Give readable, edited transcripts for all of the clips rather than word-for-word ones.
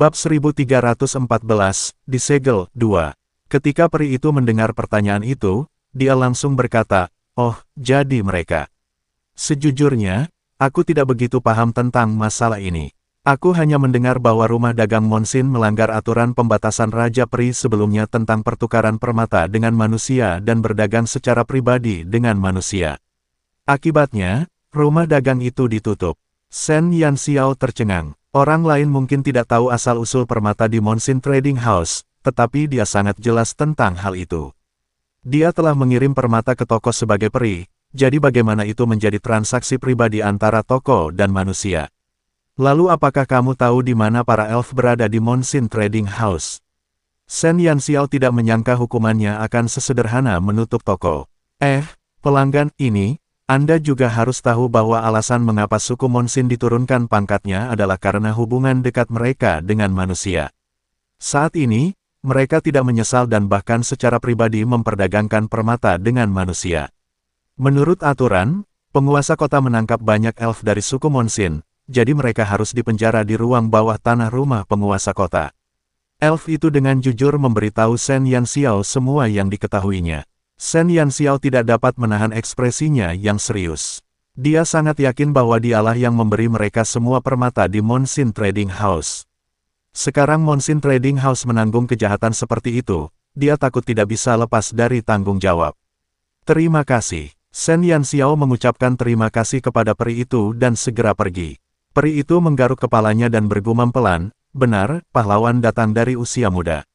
Bab 1314, Disegel, 2. Ketika peri itu mendengar pertanyaan itu, dia langsung berkata, "Oh, jadi mereka." Sejujurnya, aku tidak begitu paham tentang masalah ini. Aku hanya mendengar bahwa rumah dagang Monsin melanggar aturan pembatasan Raja Peri sebelumnya tentang pertukaran permata dengan manusia dan berdagang secara pribadi dengan manusia. Akibatnya, rumah dagang itu ditutup. Shen Yanxiao tercengang. Orang lain mungkin tidak tahu asal-usul permata di Monsin Trading House, tetapi dia sangat jelas tentang hal itu. Dia telah mengirim permata ke toko sebagai peri, jadi bagaimana itu menjadi transaksi pribadi antara toko dan manusia? Lalu apakah kamu tahu di mana para elf berada di Monsin Trading House? Shen Yanxiao tidak menyangka hukumannya akan sesederhana menutup toko. Pelanggan ini, Anda juga harus tahu bahwa alasan mengapa suku Monsin diturunkan pangkatnya adalah karena hubungan dekat mereka dengan manusia. Saat ini, mereka tidak menyesal dan bahkan secara pribadi memperdagangkan permata dengan manusia. Menurut aturan, penguasa kota menangkap banyak elf dari suku Monsin, jadi mereka harus dipenjara di ruang bawah tanah rumah penguasa kota. Elf itu dengan jujur memberitahu Shen Yanxiao semua yang diketahuinya. Shen Yanxiao tidak dapat menahan ekspresinya yang serius. Dia sangat yakin bahwa dialah yang memberi mereka semua permata di Monsin Trading House. Sekarang Monsin Trading House menanggung kejahatan seperti itu, dia takut tidak bisa lepas dari tanggung jawab. Terima kasih. Shen Yanxiao mengucapkan terima kasih kepada peri itu dan segera pergi. Peri itu menggaruk kepalanya dan bergumam pelan, "Benar, pahlawan datang dari usia muda."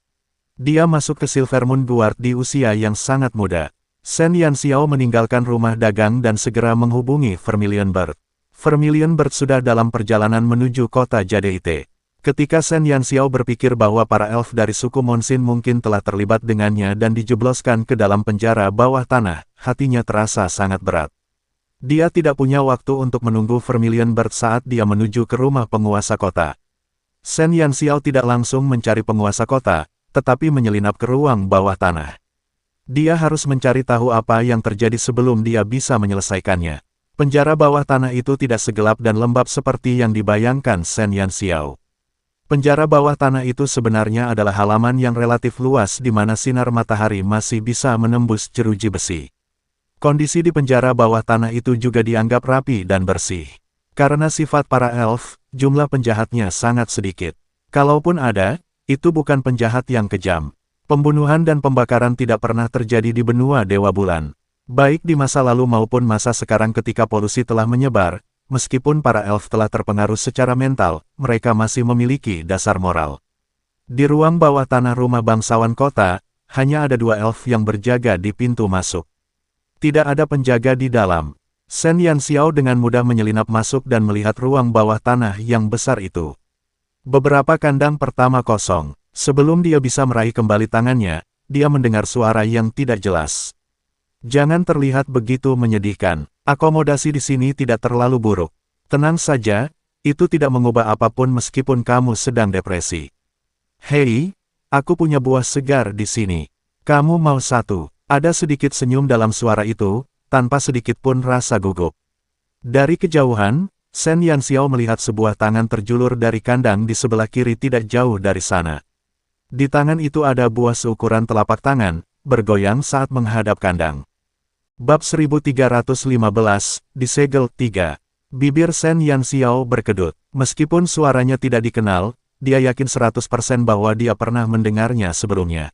Dia masuk ke Silvermoon Guard di usia yang sangat muda. Shen Yanxiao meninggalkan rumah dagang dan segera menghubungi Vermilion Bird. Vermilion Bird sudah dalam perjalanan menuju kota Jade. Ketika Shen Yanxiao berpikir bahwa para elf dari suku Monsin mungkin telah terlibat dengannya dan dijebloskan ke dalam penjara bawah tanah, hatinya terasa sangat berat. Dia tidak punya waktu untuk menunggu Vermilion Bird saat dia menuju ke rumah penguasa kota. Shen Yanxiao tidak langsung mencari penguasa kota, tetapi menyelinap ke ruang bawah tanah. Dia harus mencari tahu apa yang terjadi sebelum dia bisa menyelesaikannya. Penjara bawah tanah itu tidak segelap dan lembab seperti yang dibayangkan Shen Yanxiao. Penjara bawah tanah itu sebenarnya adalah halaman yang relatif luas di mana sinar matahari masih bisa menembus jeruji besi. Kondisi di penjara bawah tanah itu juga dianggap rapi dan bersih. Karena sifat para elf, jumlah penjahatnya sangat sedikit. Kalaupun ada, itu bukan penjahat yang kejam. Pembunuhan dan pembakaran tidak pernah terjadi di benua Dewa Bulan. Baik di masa lalu maupun masa sekarang ketika polusi telah menyebar, meskipun para elf telah terpengaruh secara mental, mereka masih memiliki dasar moral. Di ruang bawah tanah rumah bangsawan kota, hanya ada 2 elf yang berjaga di pintu masuk. Tidak ada penjaga di dalam. Shen Yanxiao dengan mudah menyelinap masuk dan melihat ruang bawah tanah yang besar itu. Beberapa kandang pertama kosong. Sebelum dia bisa meraih kembali tangannya, dia mendengar suara yang tidak jelas. "Jangan terlihat begitu menyedihkan. Akomodasi di sini tidak terlalu buruk. Tenang saja, itu tidak mengubah apapun meskipun kamu sedang depresi. Hei, aku punya buah segar di sini. Kamu mau satu?" Ada sedikit senyum dalam suara itu, tanpa sedikit pun rasa gugup. Dari kejauhan, Shen Yanxiao melihat sebuah tangan terjulur dari kandang di sebelah kiri tidak jauh dari sana. Di tangan itu ada buah seukuran telapak tangan, bergoyang saat menghadap kandang. Bab 1315, Disegel, 3. Bibir Shen Yanxiao berkedut. Meskipun suaranya tidak dikenal, dia yakin 100% bahwa dia pernah mendengarnya sebelumnya.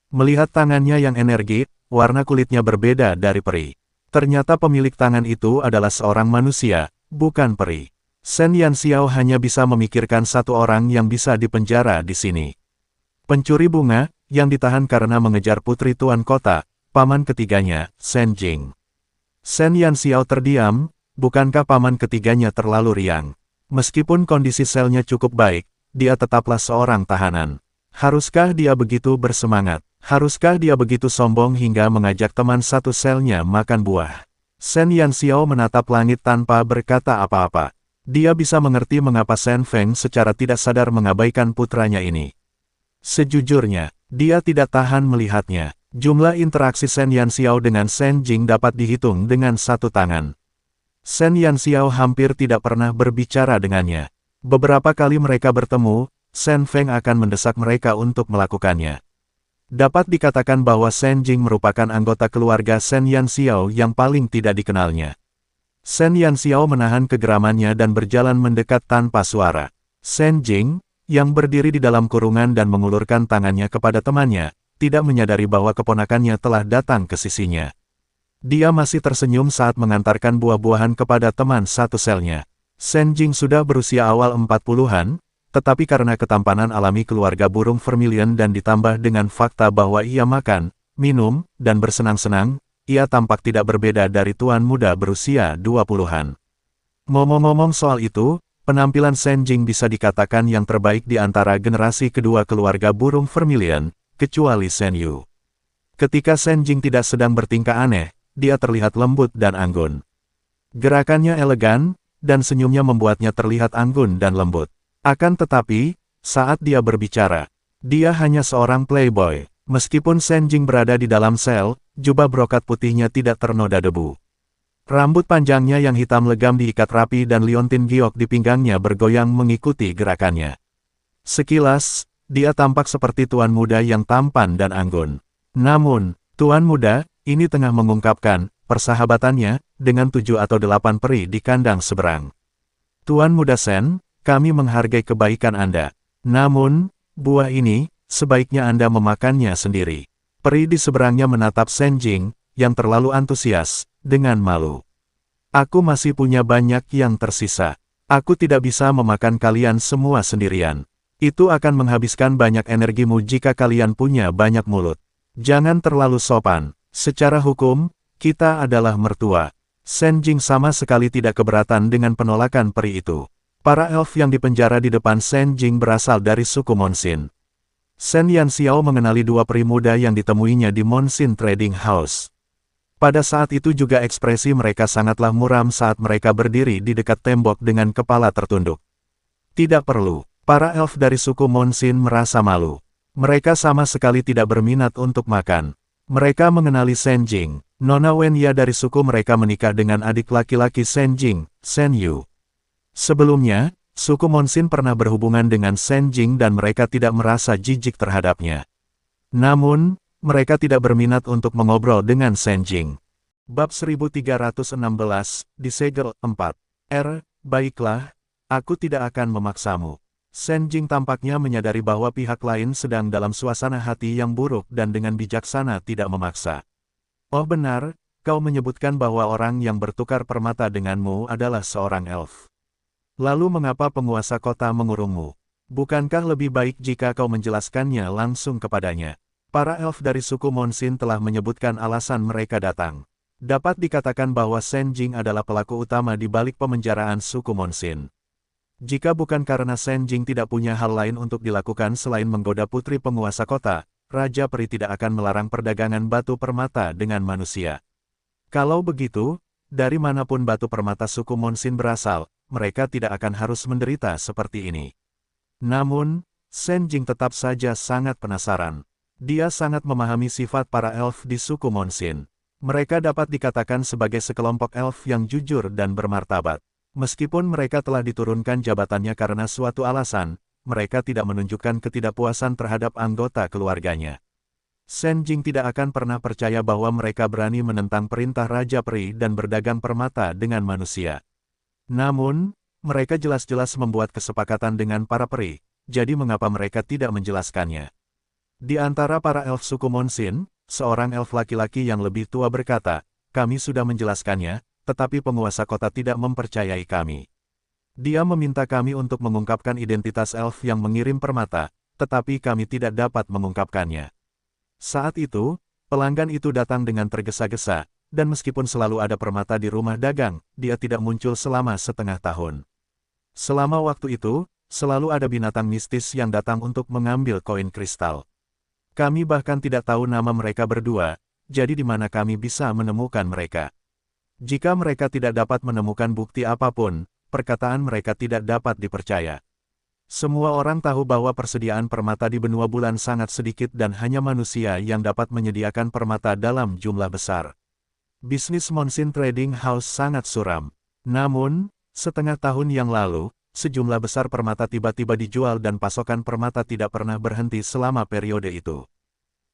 Melihat tangannya yang energik, warna kulitnya berbeda dari peri. Ternyata pemilik tangan itu adalah seorang manusia, bukan peri. Shen Yanxiao hanya bisa memikirkan satu orang yang bisa dipenjara di sini. Pencuri bunga, yang ditahan karena mengejar putri tuan kota, paman ketiganya, Shen Jing. Shen Yanxiao terdiam, bukankah paman ketiganya terlalu riang? Meskipun kondisi selnya cukup baik, dia tetaplah seorang tahanan. Haruskah dia begitu bersemangat? Haruskah dia begitu sombong hingga mengajak teman satu selnya makan buah? Shen Yanxiao menatap langit tanpa berkata apa-apa. Dia bisa mengerti mengapa Shen Feng secara tidak sadar mengabaikan putranya ini. Sejujurnya, dia tidak tahan melihatnya. Jumlah interaksi Shen Yanxiao dengan Shen Jing dapat dihitung dengan satu tangan. Shen Yanxiao hampir tidak pernah berbicara dengannya. Beberapa kali mereka bertemu, Shen Feng akan mendesak mereka untuk melakukannya. Dapat dikatakan bahwa Shen Jing merupakan anggota keluarga Shen Yanxiao yang paling tidak dikenalnya. Shen Yanxiao menahan kegeramannya dan berjalan mendekat tanpa suara. Shen Jing, yang berdiri di dalam kurungan dan mengulurkan tangannya kepada temannya, tidak menyadari bahwa keponakannya telah datang ke sisinya. Dia masih tersenyum saat mengantarkan buah-buahan kepada teman satu selnya. Shen Jing sudah berusia awal 40-an, tetapi karena ketampanan alami keluarga burung vermilion dan ditambah dengan fakta bahwa ia makan, minum, dan bersenang-senang, ia tampak tidak berbeda dari tuan muda berusia 20-an. Ngomong-ngomong soal itu, penampilan Shen Jing bisa dikatakan yang terbaik di antara generasi kedua keluarga burung vermilion, kecuali Shen Yu. Ketika Shen Jing tidak sedang bertingkah aneh, dia terlihat lembut dan anggun. Gerakannya elegan, dan senyumnya membuatnya terlihat anggun dan lembut. Akan tetapi, saat dia berbicara, dia hanya seorang playboy. Meskipun Shen Jing berada di dalam sel, jubah brokat putihnya tidak ternoda debu. Rambut panjangnya yang hitam legam diikat rapi dan liontin giok di pinggangnya bergoyang mengikuti gerakannya. Sekilas, dia tampak seperti tuan muda yang tampan dan anggun. Namun, tuan muda ini tengah mengungkapkan persahabatannya dengan 7 atau 8 peri di kandang seberang. Tuan muda Shen, kami menghargai kebaikan Anda. Namun, buah ini, sebaiknya Anda memakannya sendiri. Peri di seberangnya menatap Shen Jing, yang terlalu antusias, dengan malu. Aku masih punya banyak yang tersisa. Aku tidak bisa memakan kalian semua sendirian. Itu akan menghabiskan banyak energimu jika kalian punya banyak mulut. Jangan terlalu sopan. Secara hukum, kita adalah mertua. Shen Jing sama sekali tidak keberatan dengan penolakan peri itu. Para elf yang dipenjara di depan Shen Jing berasal dari suku Monsin. Shen Yanxiao mengenali 2 peri muda yang ditemuinya di Monsin Trading House. Pada saat itu juga ekspresi mereka sangatlah muram saat mereka berdiri di dekat tembok dengan kepala tertunduk. Tidak perlu, para elf dari suku Monsin merasa malu. Mereka sama sekali tidak berminat untuk makan. Mereka mengenali Shen Jing. Nona Wenya dari suku mereka menikah dengan adik laki-laki Shen Jing, Shen Yu. Sebelumnya, suku Monsin pernah berhubungan dengan Shen Jing dan mereka tidak merasa jijik terhadapnya. Namun, mereka tidak berminat untuk mengobrol dengan Shen Jing. Bab 1316, disegel 4. Baiklah, aku tidak akan memaksamu. Shen Jing tampaknya menyadari bahwa pihak lain sedang dalam suasana hati yang buruk dan dengan bijaksana tidak memaksa. Oh benar, kau menyebutkan bahwa orang yang bertukar permata denganmu adalah seorang elf. Lalu mengapa penguasa kota mengurungmu? Bukankah lebih baik jika kau menjelaskannya langsung kepadanya? Para elf dari suku Monsin telah menyebutkan alasan mereka datang. Dapat dikatakan bahwa Shen Jing adalah pelaku utama di balik pemenjaraan suku Monsin. Jika bukan karena Shen Jing tidak punya hal lain untuk dilakukan selain menggoda putri penguasa kota, Raja Peri tidak akan melarang perdagangan batu permata dengan manusia. Kalau begitu, dari manapun batu permata suku Monsin berasal, mereka tidak akan harus menderita seperti ini. Namun, Shen Jing tetap saja sangat penasaran. Dia sangat memahami sifat para elf di suku Monsin. Mereka dapat dikatakan sebagai sekelompok elf yang jujur dan bermartabat. Meskipun mereka telah diturunkan jabatannya karena suatu alasan, mereka tidak menunjukkan ketidakpuasan terhadap anggota keluarganya. Shen Jing tidak akan pernah percaya bahwa mereka berani menentang perintah Raja Peri dan berdagang permata dengan manusia. Namun, mereka jelas-jelas membuat kesepakatan dengan para peri, jadi mengapa mereka tidak menjelaskannya? Di antara para elf suku Monsin, seorang elf laki-laki yang lebih tua berkata, kami sudah menjelaskannya, tetapi penguasa kota tidak mempercayai kami. Dia meminta kami untuk mengungkapkan identitas elf yang mengirim permata, tetapi kami tidak dapat mengungkapkannya. Saat itu, pelanggan itu datang dengan tergesa-gesa, dan meskipun selalu ada permata di rumah dagang, dia tidak muncul selama setengah tahun. Selama waktu itu, selalu ada binatang mistis yang datang untuk mengambil koin kristal. Kami bahkan tidak tahu nama mereka berdua, jadi di mana kami bisa menemukan mereka. Jika mereka tidak dapat menemukan bukti apapun, perkataan mereka tidak dapat dipercaya. Semua orang tahu bahwa persediaan permata di benua bulan sangat sedikit dan hanya manusia yang dapat menyediakan permata dalam jumlah besar. Bisnis Monsin Trading House sangat suram. Namun, setengah tahun yang lalu, sejumlah besar permata tiba-tiba dijual dan pasokan permata tidak pernah berhenti selama periode itu.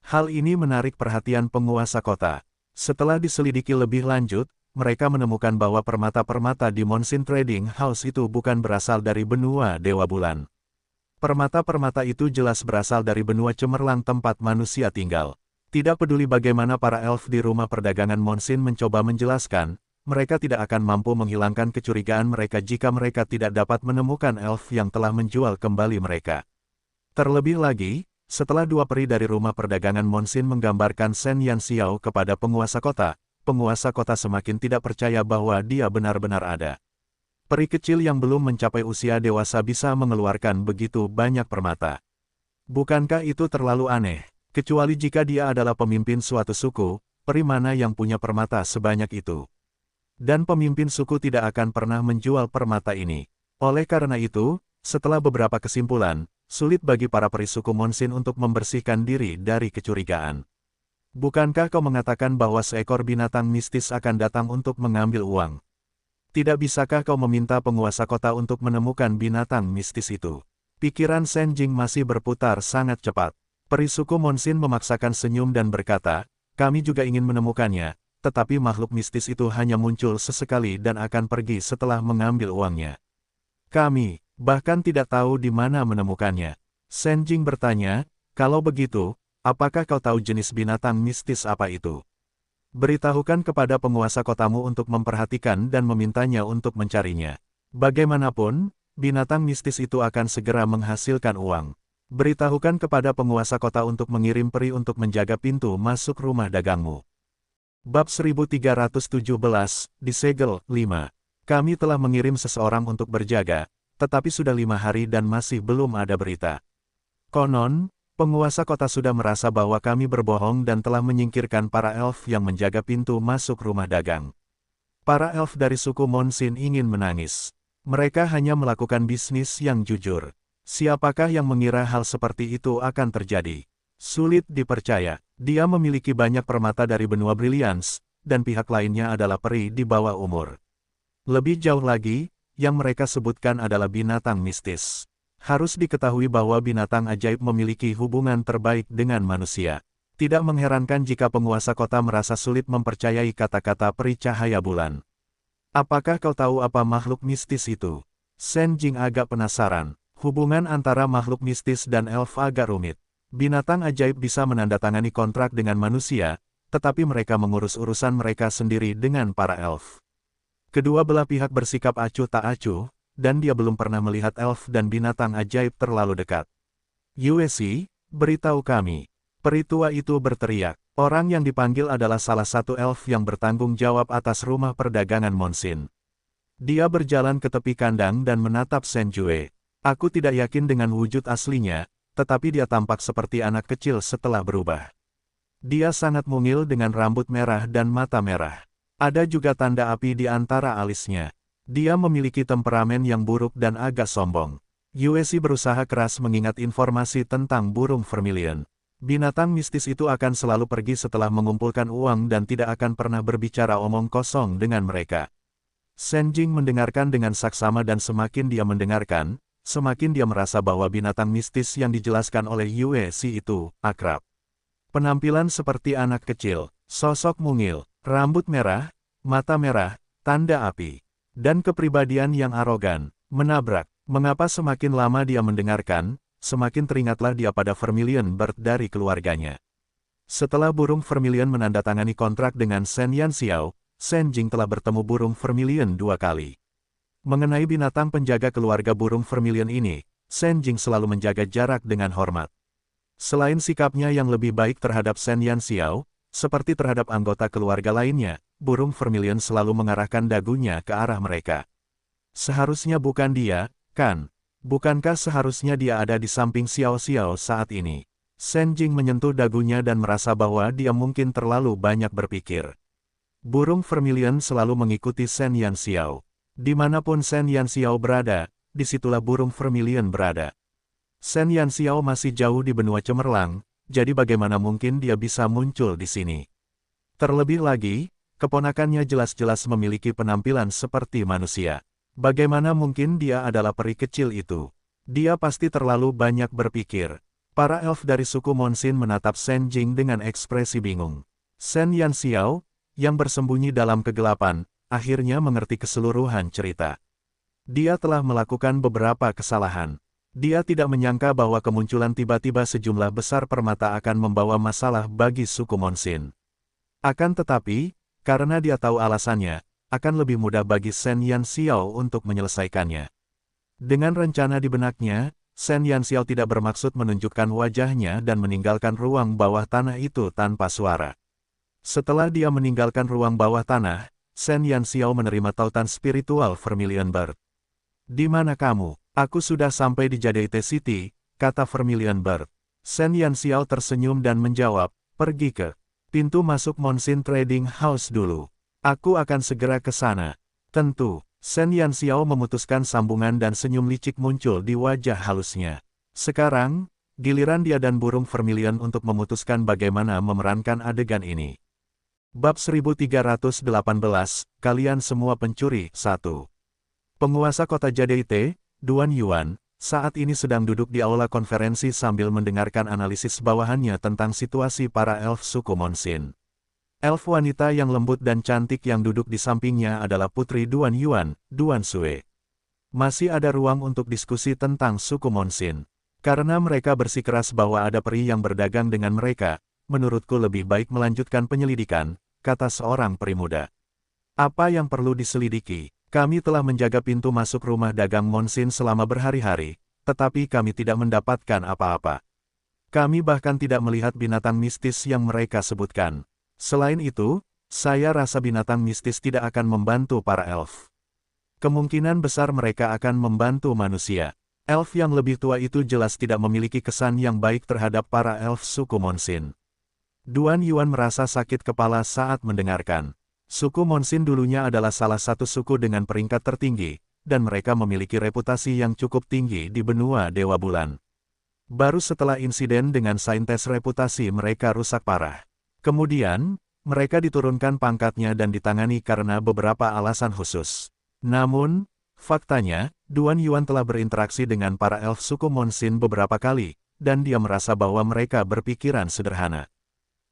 Hal ini menarik perhatian penguasa kota. Setelah diselidiki lebih lanjut, mereka menemukan bahwa permata-permata di Monsin Trading House itu bukan berasal dari benua Dewa Bulan. Permata-permata itu jelas berasal dari benua cemerlang tempat manusia tinggal. Tidak peduli bagaimana para elf di rumah perdagangan Monsin mencoba menjelaskan, mereka tidak akan mampu menghilangkan kecurigaan mereka jika mereka tidak dapat menemukan elf yang telah menjual kembali mereka. Terlebih lagi, setelah dua peri dari rumah perdagangan Monsin menggambarkan Shen Yanxiao kepada penguasa kota semakin tidak percaya bahwa dia benar-benar ada. Peri kecil yang belum mencapai usia dewasa bisa mengeluarkan begitu banyak permata. Bukankah itu terlalu aneh? Kecuali jika dia adalah pemimpin suatu suku, peri mana yang punya permata sebanyak itu? Dan pemimpin suku tidak akan pernah menjual permata ini. Oleh karena itu, setelah beberapa kesimpulan, sulit bagi para peri suku Monsin untuk membersihkan diri dari kecurigaan. Bukankah kau mengatakan bahwa seekor binatang mistis akan datang untuk mengambil uang? Tidak bisakah kau meminta penguasa kota untuk menemukan binatang mistis itu? Pikiran Shen Jing masih berputar sangat cepat. Peri suku Monsin memaksakan senyum dan berkata, kami juga ingin menemukannya, tetapi makhluk mistis itu hanya muncul sesekali dan akan pergi setelah mengambil uangnya. Kami, bahkan tidak tahu di mana menemukannya. Shen Jing bertanya, kalau begitu, apakah kau tahu jenis binatang mistis apa itu? Beritahukan kepada penguasa kotamu untuk memperhatikan dan memintanya untuk mencarinya. Bagaimanapun, binatang mistis itu akan segera menghasilkan uang. Beritahukan kepada penguasa kota untuk mengirim peri untuk menjaga pintu masuk rumah dagangmu. Bab 1317, disegel, 5. Kami telah mengirim seseorang untuk berjaga, tetapi sudah 5 hari dan masih belum ada berita. Konon, penguasa kota sudah merasa bahwa kami berbohong dan telah menyingkirkan para elf yang menjaga pintu masuk rumah dagang. Para elf dari suku Monsin ingin menangis. Mereka hanya melakukan bisnis yang jujur. Siapakah yang mengira hal seperti itu akan terjadi? Sulit dipercaya. Dia memiliki banyak permata dari benua Brilliance, dan pihak lainnya adalah peri di bawah umur. Lebih jauh lagi, yang mereka sebutkan adalah binatang mistis. Harus diketahui bahwa binatang ajaib memiliki hubungan terbaik dengan manusia. Tidak mengherankan jika penguasa kota merasa sulit mempercayai kata-kata peri cahaya bulan. Apakah kau tahu apa makhluk mistis itu? Shen Jing agak penasaran. Hubungan antara makhluk mistis dan elf agak rumit. Binatang ajaib bisa menandatangani kontrak dengan manusia, tetapi mereka mengurus urusan mereka sendiri dengan para elf. Kedua belah pihak bersikap acuh tak acuh, dan dia belum pernah melihat elf dan binatang ajaib terlalu dekat. Yuesi, beritahu kami. Peri tua itu berteriak. Orang yang dipanggil adalah salah satu elf yang bertanggung jawab atas rumah perdagangan Monsin. Dia berjalan ke tepi kandang dan menatap Shen Jue. Aku tidak yakin dengan wujud aslinya, tetapi dia tampak seperti anak kecil setelah berubah. Dia sangat mungil dengan rambut merah dan mata merah. Ada juga tanda api di antara alisnya. Dia memiliki temperamen yang buruk dan agak sombong. Yuesi berusaha keras mengingat informasi tentang burung vermilion. Binatang mistis itu akan selalu pergi setelah mengumpulkan uang dan tidak akan pernah berbicara omong kosong dengan mereka. Shen Jing mendengarkan dengan saksama dan semakin dia mendengarkan, semakin dia merasa bahwa binatang mistis yang dijelaskan oleh Yuesi itu akrab. Penampilan seperti anak kecil, sosok mungil, rambut merah, mata merah, tanda api, dan kepribadian yang arogan, menabrak. Mengapa semakin lama dia mendengarkan, semakin teringatlah dia pada Vermilion Bird dari keluarganya. Setelah burung Vermilion menandatangani kontrak dengan Shen Yanxiao, Shen Jing telah bertemu burung Vermilion 2 kali. Mengenai binatang penjaga keluarga burung Vermilion ini, Shen Jing selalu menjaga jarak dengan hormat. Selain sikapnya yang lebih baik terhadap Shen Yanxiao, seperti terhadap anggota keluarga lainnya, burung Vermilion selalu mengarahkan dagunya ke arah mereka. Seharusnya bukan dia, kan? Bukankah seharusnya dia ada di samping Xiao Xiao saat ini? Shen Jing menyentuh dagunya dan merasa bahwa dia mungkin terlalu banyak berpikir. Burung Vermilion selalu mengikuti Shen Yanxiao. Dimanapun Shen Yanxiao berada, disitulah burung Vermilion berada. Shen Yanxiao masih jauh di benua cemerlang, jadi bagaimana mungkin dia bisa muncul di sini? Terlebih lagi, keponakannya jelas-jelas memiliki penampilan seperti manusia. Bagaimana mungkin dia adalah peri kecil itu? Dia pasti terlalu banyak berpikir. Para elf dari suku Monsin menatap Shen Jing dengan ekspresi bingung. Shen Yanxiao, yang bersembunyi dalam kegelapan, akhirnya mengerti keseluruhan cerita. Dia telah melakukan beberapa kesalahan. Dia tidak menyangka bahwa kemunculan tiba-tiba sejumlah besar permata akan membawa masalah bagi suku Monsin. Akan tetapi, karena dia tahu alasannya, akan lebih mudah bagi Shen Yanxiao untuk menyelesaikannya. Dengan rencana di benaknya, Shen Yanxiao tidak bermaksud menunjukkan wajahnya dan meninggalkan ruang bawah tanah itu tanpa suara. Setelah dia meninggalkan ruang bawah tanah, Shen Yanxiao menerima tautan spiritual Vermilion Bird. "Di mana kamu?" "Aku sudah sampai di Jade City," kata Vermilion Bird. Shen Yanxiao tersenyum dan menjawab, "Pergi ke pintu masuk Monsin Trading House dulu. Aku akan segera ke sana." "Tentu." Shen Yanxiao memutuskan sambungan dan senyum licik muncul di wajah halusnya. Sekarang, giliran dia dan burung Vermilion untuk memutuskan bagaimana memerankan adegan ini. Bab 1318, Kalian Semua Pencuri, 1. Penguasa kota Jade, Duan Yuan, saat ini sedang duduk di aula konferensi sambil mendengarkan analisis bawahannya tentang situasi para elf suku Monsin. Elf wanita yang lembut dan cantik yang duduk di sampingnya adalah putri Duan Yuan, Duan Sue. Masih ada ruang untuk diskusi tentang suku Monsin. Karena mereka bersikeras bahwa ada peri yang berdagang dengan mereka, menurutku lebih baik melanjutkan penyelidikan, kata seorang peri muda. "Apa yang perlu diselidiki? Kami telah menjaga pintu masuk rumah dagang Monsin selama berhari-hari, tetapi kami tidak mendapatkan apa-apa. Kami bahkan tidak melihat binatang mistis yang mereka sebutkan. Selain itu, saya rasa binatang mistis tidak akan membantu para elf. Kemungkinan besar mereka akan membantu manusia." Elf yang lebih tua itu jelas tidak memiliki kesan yang baik terhadap para elf suku Monsin. Duan Yuan merasa sakit kepala saat mendengarkan. Suku Monsin dulunya adalah salah satu suku dengan peringkat tertinggi, dan mereka memiliki reputasi yang cukup tinggi di benua Dewa Bulan. Baru setelah insiden dengan saintes reputasi mereka rusak parah. Kemudian, mereka diturunkan pangkatnya dan ditangani karena beberapa alasan khusus. Namun, faktanya, Duan Yuan telah berinteraksi dengan para elf suku Monsin beberapa kali, dan dia merasa bahwa mereka berpikiran sederhana.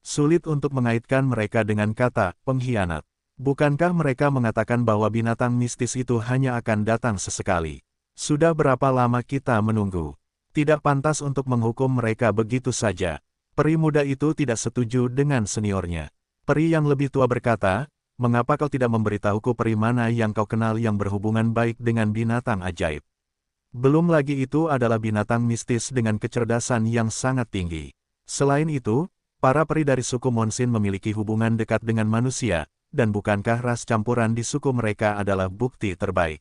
Sulit untuk mengaitkan mereka dengan kata pengkhianat. Bukankah mereka mengatakan bahwa binatang mistis itu hanya akan datang sesekali? Sudah berapa lama kita menunggu? Tidak pantas untuk menghukum mereka begitu saja. Peri muda itu tidak setuju dengan seniornya. Peri yang lebih tua berkata, "Mengapa kau tidak memberitahuku peri mana yang kau kenal yang berhubungan baik dengan binatang ajaib? Belum lagi itu adalah binatang mistis dengan kecerdasan yang sangat tinggi. Selain itu, para peri dari suku Monsin memiliki hubungan dekat dengan manusia, dan bukankah ras campuran di suku mereka adalah bukti terbaik?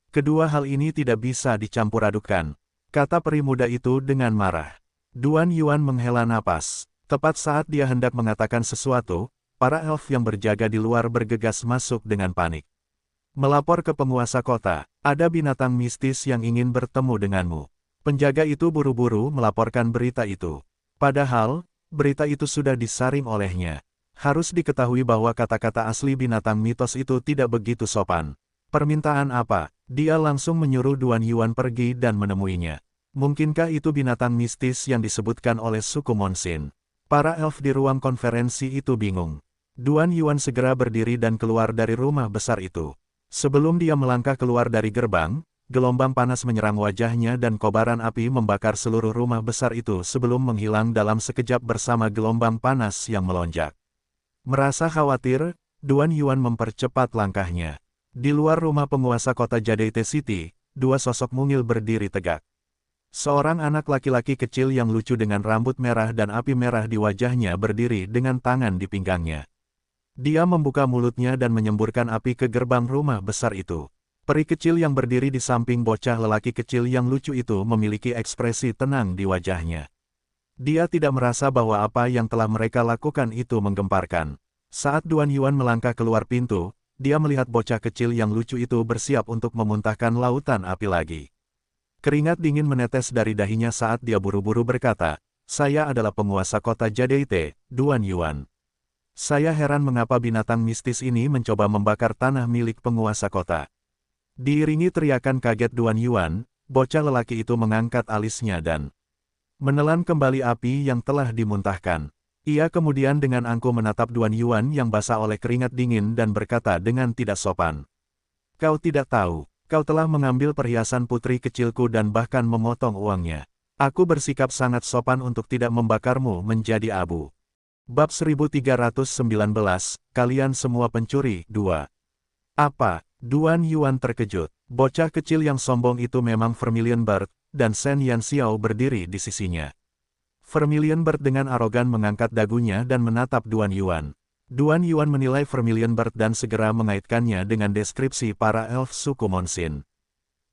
Kedua hal ini tidak bisa dicampur adukkan," kata peri muda itu dengan marah. Duan Yuan menghela napas. Tepat saat dia hendak mengatakan sesuatu, para elf yang berjaga di luar bergegas masuk dengan panik. "Melapor ke penguasa kota, ada binatang mistis yang ingin bertemu denganmu." Penjaga itu buru-buru melaporkan berita itu. Padahal, berita itu sudah disaring olehnya. Harus diketahui bahwa kata-kata asli binatang mitos itu tidak begitu sopan. "Permintaan apa?" Dia langsung menyuruh Duan Yuan pergi dan menemuinya. Mungkinkah itu binatang mistis yang disebutkan oleh suku Monsin? Para elf di ruang konferensi itu bingung. Duan Yuan segera berdiri dan keluar dari rumah besar itu. Sebelum dia melangkah keluar dari gerbang, gelombang panas menyerang wajahnya dan kobaran api membakar seluruh rumah besar itu sebelum menghilang dalam sekejap bersama gelombang panas yang melonjak. Merasa khawatir, Duan Yuan mempercepat langkahnya. Di luar rumah penguasa kota Jade City, dua sosok mungil berdiri tegak. Seorang anak laki-laki kecil yang lucu dengan rambut merah dan api merah di wajahnya berdiri dengan tangan di pinggangnya. Dia membuka mulutnya dan menyemburkan api ke gerbang rumah besar itu. Peri kecil yang berdiri di samping bocah lelaki kecil yang lucu itu memiliki ekspresi tenang di wajahnya. Dia tidak merasa bahwa apa yang telah mereka lakukan itu menggemparkan. Saat Duan Yuan melangkah keluar pintu, dia melihat bocah kecil yang lucu itu bersiap untuk memuntahkan lautan api lagi. Keringat dingin menetes dari dahinya saat dia buru-buru berkata, "Saya adalah penguasa kota Jade, Duan Yuan. Saya heran mengapa binatang mistis ini mencoba membakar tanah milik penguasa kota." Diiringi teriakan kaget Duan Yuan, bocah lelaki itu mengangkat alisnya dan menelan kembali api yang telah dimuntahkan. Ia kemudian dengan angkuh menatap Duan Yuan yang basah oleh keringat dingin dan berkata dengan tidak sopan. Kau tidak tahu, kau telah mengambil perhiasan putri kecilku dan bahkan memotong uangnya. Aku bersikap sangat sopan untuk tidak membakarmu menjadi abu. Bab 1319, Kalian semua pencuri, 2. Apa? Duan Yuan terkejut. Bocah kecil yang sombong itu memang Vermilion Bird, dan Shen Yanxiao berdiri di sisinya. Vermilion Bird dengan arogan mengangkat dagunya dan menatap Duan Yuan. Duan Yuan menilai Vermilion Bird dan segera mengaitkannya dengan deskripsi para elf suku Monsin.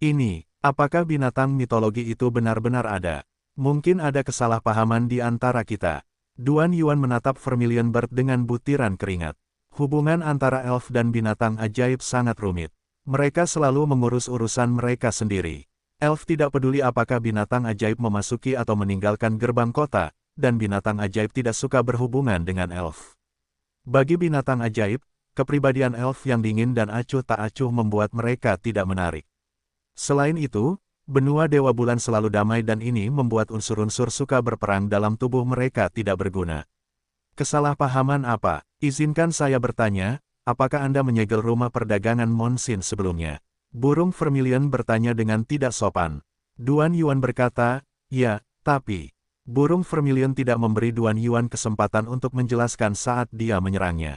Ini, apakah binatang mitologi itu benar-benar ada? Mungkin ada kesalahpahaman di antara kita. Duan Yuan menatap Vermilion Bird dengan butiran keringat. Hubungan antara elf dan binatang ajaib sangat rumit. Mereka selalu mengurus urusan mereka sendiri. Elf tidak peduli apakah binatang ajaib memasuki atau meninggalkan gerbang kota, dan binatang ajaib tidak suka berhubungan dengan elf. Bagi binatang ajaib, kepribadian elf yang dingin dan acuh tak acuh membuat mereka tidak menarik. Selain itu, benua Dewa Bulan selalu damai dan ini membuat unsur-unsur suka berperang dalam tubuh mereka tidak berguna. Kesalahpahaman apa? Izinkan saya bertanya, apakah Anda menyegel rumah perdagangan Monsin sebelumnya? Burung Vermilion bertanya dengan tidak sopan. Duan Yuan berkata, ya, tapi... Burung Vermilion tidak memberi Duan Yuan kesempatan untuk menjelaskan saat dia menyerangnya.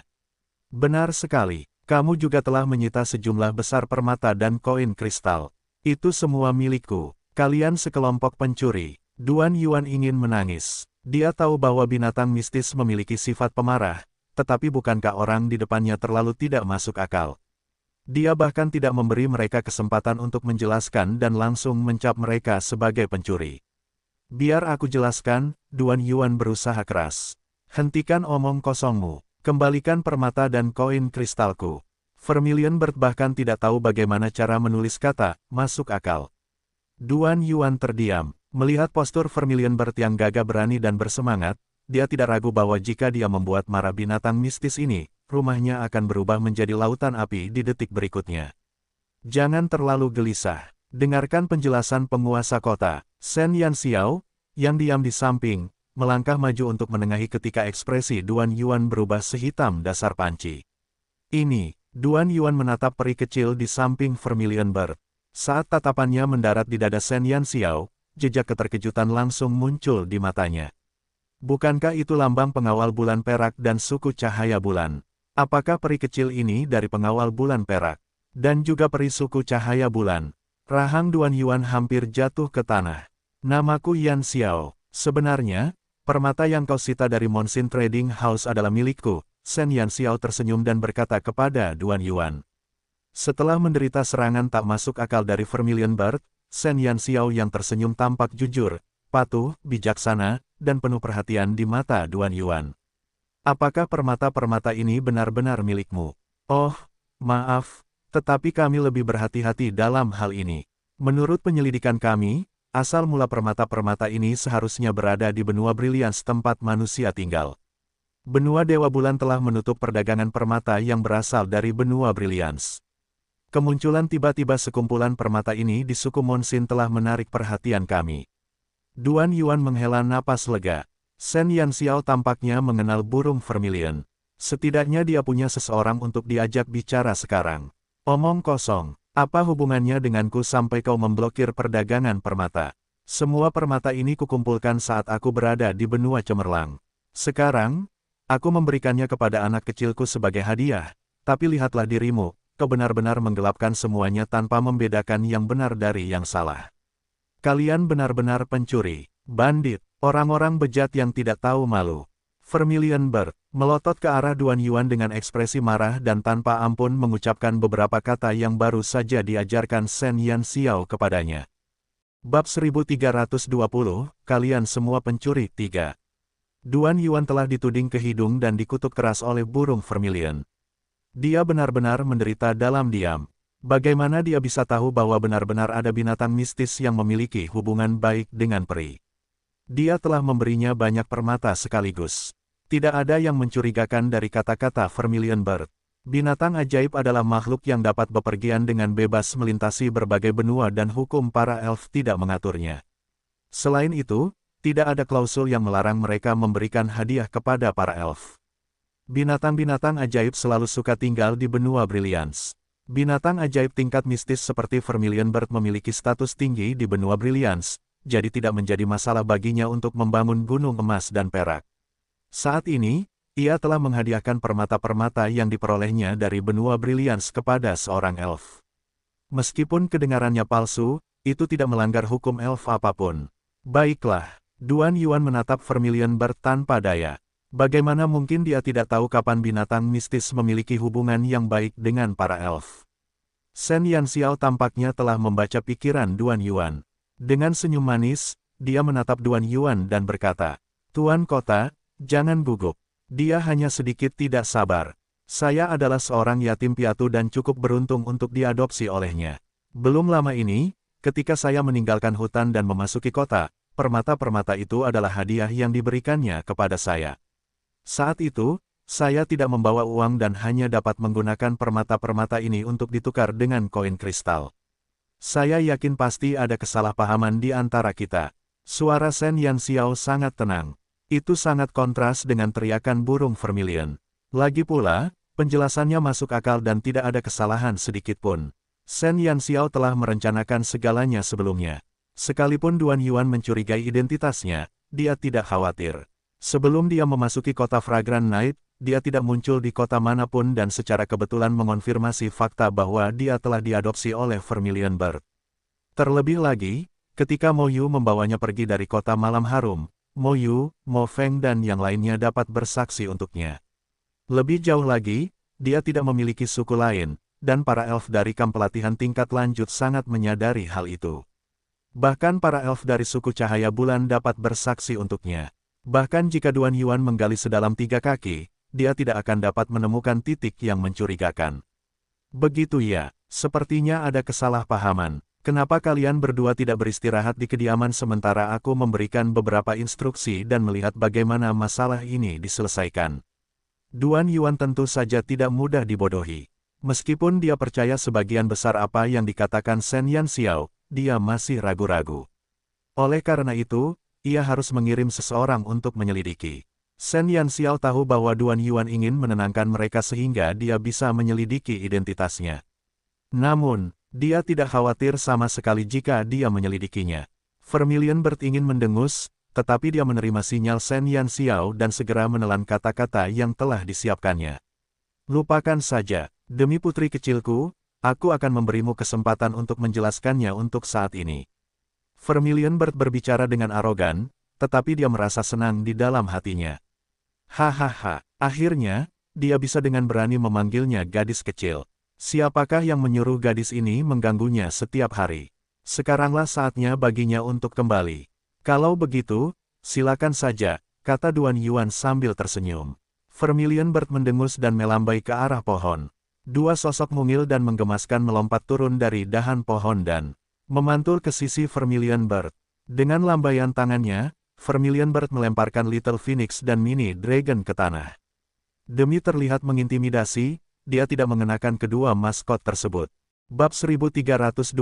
Benar sekali, kamu juga telah menyita sejumlah besar permata dan koin kristal. Itu semua milikku. Kalian sekelompok pencuri. Duan Yuan ingin menangis. Dia tahu bahwa binatang mistis memiliki sifat pemarah, tetapi bukankah orang di depannya terlalu tidak masuk akal? Dia bahkan tidak memberi mereka kesempatan untuk menjelaskan dan langsung mencap mereka sebagai pencuri. Biar aku jelaskan, Duan Yuan berusaha keras. Hentikan omong kosongmu. Kembalikan permata dan koin kristalku. Vermilion Bird bahkan tidak tahu bagaimana cara menulis kata, masuk akal. Duan Yuan terdiam. Melihat postur Vermilion Bird yang gagah berani dan bersemangat, dia tidak ragu bahwa jika dia membuat marah binatang mistis ini, rumahnya akan berubah menjadi lautan api di detik berikutnya. Jangan terlalu gelisah. Dengarkan penjelasan penguasa kota. Shen Yanxiao, yang diam di samping, melangkah maju untuk menengahi ketika ekspresi Duan Yuan berubah sehitam dasar panci. Ini. Duan Yuan menatap peri kecil di samping Vermilion Bird. Saat tatapannya mendarat di dada Shen Yanxiao, jejak keterkejutan langsung muncul di matanya. Bukankah itu lambang pengawal bulan perak dan suku cahaya bulan? Apakah peri kecil ini dari pengawal bulan perak? Dan juga peri suku cahaya bulan? Rahang Duan Yuan hampir jatuh ke tanah. Namaku Yanxiao. Sebenarnya, permata yang kau sita dari Monsin Trading House adalah milikku. Shen Yanxiao tersenyum dan berkata kepada Duan Yuan. Setelah menderita serangan tak masuk akal dari Vermilion Bird, Shen Yanxiao yang tersenyum tampak jujur, patuh, bijaksana, dan penuh perhatian di mata Duan Yuan. Apakah permata-permata ini benar-benar milikmu? Oh, maaf, tetapi kami lebih berhati-hati dalam hal ini. Menurut penyelidikan kami, asal mula permata-permata ini seharusnya berada di benua Brilliance tempat manusia tinggal. Benua Dewa Bulan telah menutup perdagangan permata yang berasal dari benua Brilliance. Kemunculan tiba-tiba sekumpulan permata ini di suku Monsin telah menarik perhatian kami. Duan Yuan menghela napas lega. Shen Yanxiao tampaknya mengenal burung Vermilion. Setidaknya dia punya seseorang untuk diajak bicara sekarang. Omong kosong, apa hubungannya denganku sampai kau memblokir perdagangan permata? Semua permata ini kukumpulkan saat aku berada di benua cemerlang. Sekarang, aku memberikannya kepada anak kecilku sebagai hadiah, tapi lihatlah dirimu, kau benar-benar menggelapkan semuanya tanpa membedakan yang benar dari yang salah. Kalian benar-benar pencuri, bandit, orang-orang bejat yang tidak tahu malu. Vermilion Bird melotot ke arah Duan Yuan dengan ekspresi marah dan tanpa ampun mengucapkan beberapa kata yang baru saja diajarkan Shen Yanxiao kepadanya. Bab 1320, Kalian semua pencuri, 3. Duan Yuan telah dituding ke hidung dan dikutuk keras oleh burung Vermilion. Dia benar-benar menderita dalam diam. Bagaimana dia bisa tahu bahwa benar-benar ada binatang mistis yang memiliki hubungan baik dengan peri? Dia telah memberinya banyak permata sekaligus. Tidak ada yang mencurigakan dari kata-kata Vermilion Bird. Binatang ajaib adalah makhluk yang dapat bepergian dengan bebas melintasi berbagai benua dan hukum para elf tidak mengaturnya. Selain itu, tidak ada klausul yang melarang mereka memberikan hadiah kepada para elf. Binatang-binatang ajaib selalu suka tinggal di benua Brilliance. Binatang ajaib tingkat mistis seperti Vermilion Bird memiliki status tinggi di benua Brilliance, jadi tidak menjadi masalah baginya untuk membangun gunung emas dan perak. Saat ini, ia telah menghadiahkan permata-permata yang diperolehnya dari benua Brilliance kepada seorang elf. Meskipun kedengarannya palsu, itu tidak melanggar hukum elf apapun. Baiklah, Duan Yuan menatap Vermilion Bird tanpa daya. Bagaimana mungkin dia tidak tahu kapan binatang mistis memiliki hubungan yang baik dengan para elf? Shen Yanxiao tampaknya telah membaca pikiran Duan Yuan. Dengan senyum manis, dia menatap Duan Yuan dan berkata, "Tuan Kota, jangan gugup. Dia hanya sedikit tidak sabar. Saya adalah seorang yatim piatu dan cukup beruntung untuk diadopsi olehnya. Belum lama ini, ketika saya meninggalkan hutan dan memasuki kota, permata-permata itu adalah hadiah yang diberikannya kepada saya. Saat itu, saya tidak membawa uang dan hanya dapat menggunakan permata-permata ini untuk ditukar dengan koin kristal. Saya yakin pasti ada kesalahpahaman di antara kita." Suara Shen Yanxiao sangat tenang. Itu sangat kontras dengan teriakan burung Vermilion. Lagi pula, penjelasannya masuk akal dan tidak ada kesalahan sedikitpun. Shen Yanxiao telah merencanakan segalanya sebelumnya. Sekalipun Duan Yuan mencurigai identitasnya, dia tidak khawatir. Sebelum dia memasuki kota Fragrant Night, dia tidak muncul di kota manapun dan secara kebetulan mengonfirmasi fakta bahwa dia telah diadopsi oleh Vermilion Bird. Terlebih lagi, ketika Mo Yu membawanya pergi dari kota malam harum, Mo Yu, Mo Feng dan yang lainnya dapat bersaksi untuknya. Lebih jauh lagi, dia tidak memiliki suku lain, dan para elf dari kamp pelatihan tingkat lanjut sangat menyadari hal itu. Bahkan para elf dari suku Cahaya Bulan dapat bersaksi untuknya. Bahkan jika Duan Yuan menggali sedalam 3 kaki, dia tidak akan dapat menemukan titik yang mencurigakan. Begitu ya, sepertinya ada kesalahpahaman. Kenapa kalian berdua tidak beristirahat di kediaman sementara aku memberikan beberapa instruksi dan melihat bagaimana masalah ini diselesaikan? Duan Yuan tentu saja tidak mudah dibodohi. Meskipun dia percaya sebagian besar apa yang dikatakan Shen Yanxiao, dia masih ragu-ragu. Oleh karena itu, ia harus mengirim seseorang untuk menyelidiki. Shen Yanxiao tahu bahwa Duan Yuan ingin menenangkan mereka sehingga dia bisa menyelidiki identitasnya. Namun, dia tidak khawatir sama sekali jika dia menyelidikinya. Vermilion Bird ingin mendengus, tetapi dia menerima sinyal Shen Yanxiao dan segera menelan kata-kata yang telah disiapkannya. "Lupakan saja, demi putri kecilku, aku akan memberimu kesempatan untuk menjelaskannya untuk saat ini." Vermilion Bird berbicara dengan arogan, tetapi dia merasa senang di dalam hatinya. Hahaha, akhirnya, dia bisa dengan berani memanggilnya gadis kecil. Siapakah yang menyuruh gadis ini mengganggunya setiap hari? Sekaranglah saatnya baginya untuk kembali. Kalau begitu, silakan saja, kata Duan Yuan sambil tersenyum. Vermilion Bird mendengus dan melambai ke arah pohon. Dua sosok mungil dan menggemaskan melompat turun dari dahan pohon dan memantul ke sisi Vermilion Bird. Dengan lambaian tangannya, Vermilion Bird melemparkan Little Phoenix dan Mini Dragon ke tanah. Demi terlihat mengintimidasi, dia tidak mengenakan kedua maskot tersebut. Bab 1321,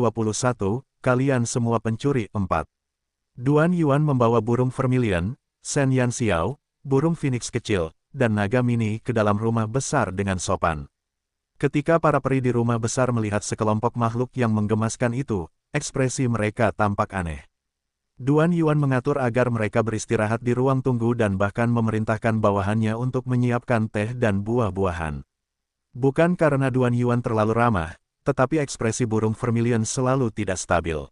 Kalian Semua Pencuri 4. Duan Yuan membawa burung Vermilion, Shen Yanxiao, burung Phoenix kecil, dan naga mini ke dalam rumah besar dengan sopan. Ketika para peri di rumah besar melihat sekelompok makhluk yang menggemaskan itu, ekspresi mereka tampak aneh. Duan Yuan mengatur agar mereka beristirahat di ruang tunggu dan bahkan memerintahkan bawahannya untuk menyiapkan teh dan buah-buahan. Bukan karena Duan Yuan terlalu ramah, tetapi ekspresi burung Vermilion selalu tidak stabil.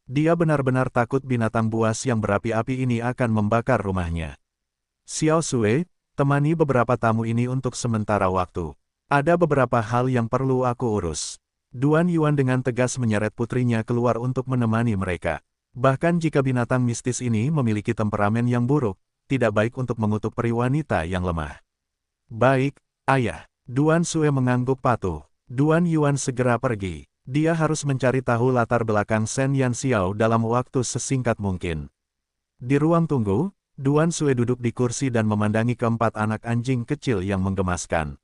Dia benar-benar takut binatang buas yang berapi-api ini akan membakar rumahnya. Xiao Sui, temani beberapa tamu ini untuk sementara waktu. Ada beberapa hal yang perlu aku urus. Duan Yuan dengan tegas menyeret putrinya keluar untuk menemani mereka. Bahkan jika binatang mistis ini memiliki temperamen yang buruk, tidak baik untuk mengutuk peri wanita yang lemah. Baik, ayah. Duan Sui mengangguk patuh. Duan Yuan segera pergi. Dia harus mencari tahu latar belakang Shen Yanxiao dalam waktu sesingkat mungkin. Di ruang tunggu, Duan Sui duduk di kursi dan memandangi keempat anak anjing kecil yang menggemaskan.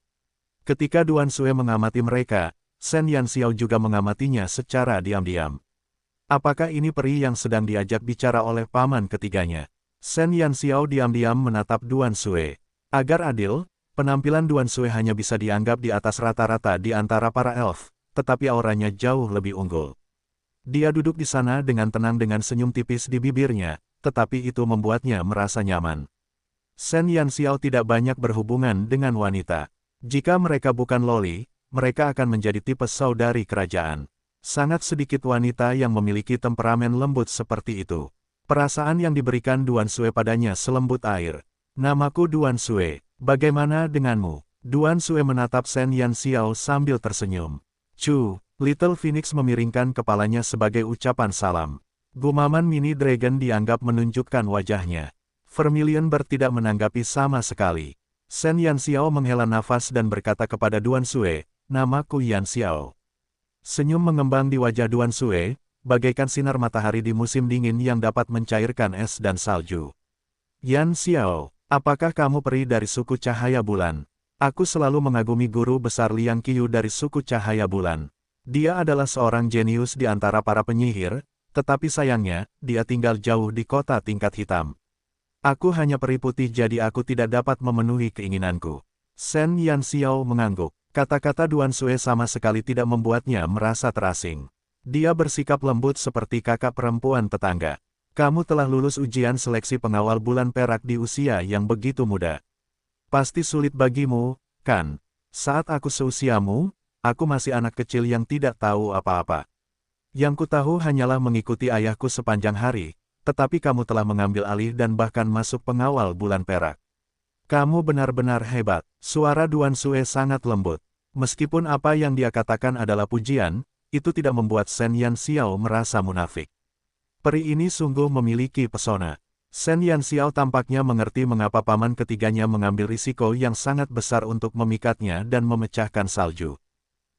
Ketika Duan Sue mengamati mereka, Shen Yanxiao juga mengamatinya secara diam-diam. Apakah ini peri yang sedang diajak bicara oleh paman ketiganya? Shen Yanxiao diam-diam menatap Duan Sue. Agar adil, penampilan Duan Sue hanya bisa dianggap di atas rata-rata di antara para elf, tetapi auranya jauh lebih unggul. Dia duduk di sana dengan tenang dengan senyum tipis di bibirnya, tetapi itu membuatnya merasa nyaman. Shen Yanxiao tidak banyak berhubungan dengan wanita. Jika mereka bukan loli, mereka akan menjadi tipe saudari kerajaan. Sangat sedikit wanita yang memiliki temperamen lembut seperti itu. Perasaan yang diberikan Duan Sue padanya selembut air. Namaku Duan Sue, bagaimana denganmu? Duan Sue menatap Shen Yanxiao sambil tersenyum. Chu, Little Phoenix memiringkan kepalanya sebagai ucapan salam. Gumaman mini dragon dianggap menunjukkan wajahnya. Vermilion Bird tidak menanggapi sama sekali. Shen Yanxiao menghela nafas dan berkata kepada Duan Sue, namaku Yanxiao. Senyum mengembang di wajah Duan Sue, bagaikan sinar matahari di musim dingin yang dapat mencairkan es dan salju. Yanxiao, apakah kamu peri dari suku Cahaya Bulan? Aku selalu mengagumi guru besar Liang Qiu dari suku Cahaya Bulan. Dia adalah seorang jenius di antara para penyihir, tetapi sayangnya, dia tinggal jauh di kota tingkat hitam. Aku hanya peri putih jadi aku tidak dapat memenuhi keinginanku. Shen Yanxiao mengangguk. Kata-kata Duan Sue sama sekali tidak membuatnya merasa terasing. Dia bersikap lembut seperti kakak perempuan tetangga. Kamu telah lulus ujian seleksi pengawal bulan perak di usia yang begitu muda. Pasti sulit bagimu, kan? Saat aku seusiamu, aku masih anak kecil yang tidak tahu apa-apa. Yang ku tahu hanyalah mengikuti ayahku sepanjang hari. Tetapi kamu telah mengambil alih dan bahkan masuk pengawal bulan perak. Kamu benar-benar hebat. Suara Duan Sue sangat lembut. Meskipun apa yang dia katakan adalah pujian, itu tidak membuat Shen Yanxiao merasa munafik. Peri ini sungguh memiliki pesona. Shen Yanxiao tampaknya mengerti mengapa paman ketiganya mengambil risiko yang sangat besar untuk memikatnya dan memecahkan salju.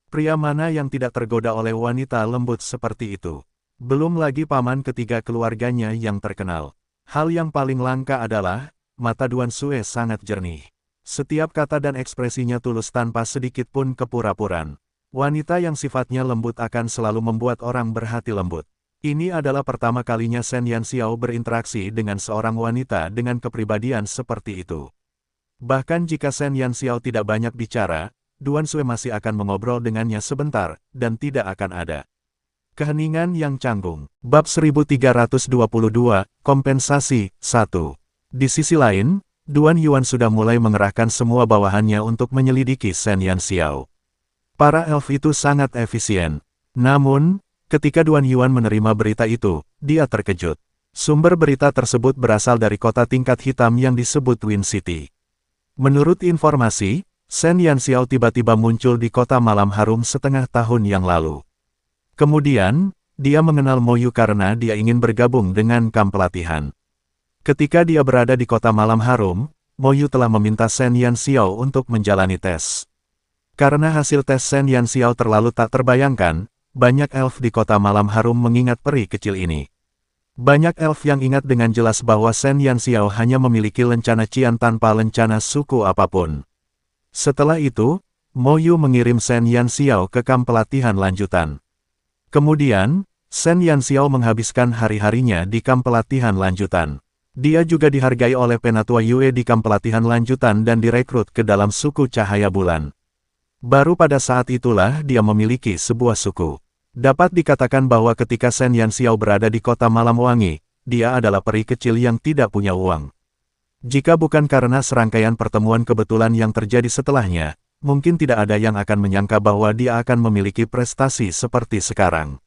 Pria mana yang tidak tergoda oleh wanita lembut seperti itu? Belum lagi paman ketiga keluarganya yang terkenal. Hal yang paling langka adalah, mata Duan Sue sangat jernih. Setiap kata dan ekspresinya tulus tanpa sedikit pun kepura-puraan. Wanita yang sifatnya lembut akan selalu membuat orang berhati lembut. Ini adalah pertama kalinya Shen Yanxiao berinteraksi dengan seorang wanita dengan kepribadian seperti itu. Bahkan jika Shen Yanxiao tidak banyak bicara, Duan Sue masih akan mengobrol dengannya sebentar, dan tidak akan ada keheningan yang canggung. Bab 1322, Kompensasi, 1. Di sisi lain, Duan Yuan sudah mulai mengerahkan semua bawahannya untuk menyelidiki Shen Yanxiao. Para elf itu sangat efisien. Namun, ketika Duan Yuan menerima berita itu, dia terkejut. Sumber berita tersebut berasal dari kota tingkat hitam yang disebut Wind City. Menurut informasi, Shen Yanxiao tiba-tiba muncul di kota malam harum setengah tahun yang lalu. Kemudian, dia mengenal Mo Yu karena dia ingin bergabung dengan kamp pelatihan. Ketika dia berada di kota malam harum, Mo Yu telah meminta Shen Yanxiao untuk menjalani tes. Karena hasil tes Shen Yanxiao terlalu tak terbayangkan, banyak elf di kota malam harum mengingat peri kecil ini. Banyak elf yang ingat dengan jelas bahwa Shen Yanxiao hanya memiliki lencana Qian tanpa lencana suku apapun. Setelah itu, Mo Yu mengirim Shen Yanxiao ke kamp pelatihan lanjutan. Kemudian, Shen Yanxiao menghabiskan hari-harinya di kamp pelatihan lanjutan. Dia juga dihargai oleh Penatua Yue di kamp pelatihan lanjutan dan direkrut ke dalam suku Cahaya Bulan. Baru pada saat itulah dia memiliki sebuah suku. Dapat dikatakan bahwa ketika Shen Yanxiao berada di kota Malam Wangi, dia adalah peri kecil yang tidak punya uang. Jika bukan karena serangkaian pertemuan kebetulan yang terjadi setelahnya, mungkin tidak ada yang akan menyangka bahwa dia akan memiliki prestasi seperti sekarang.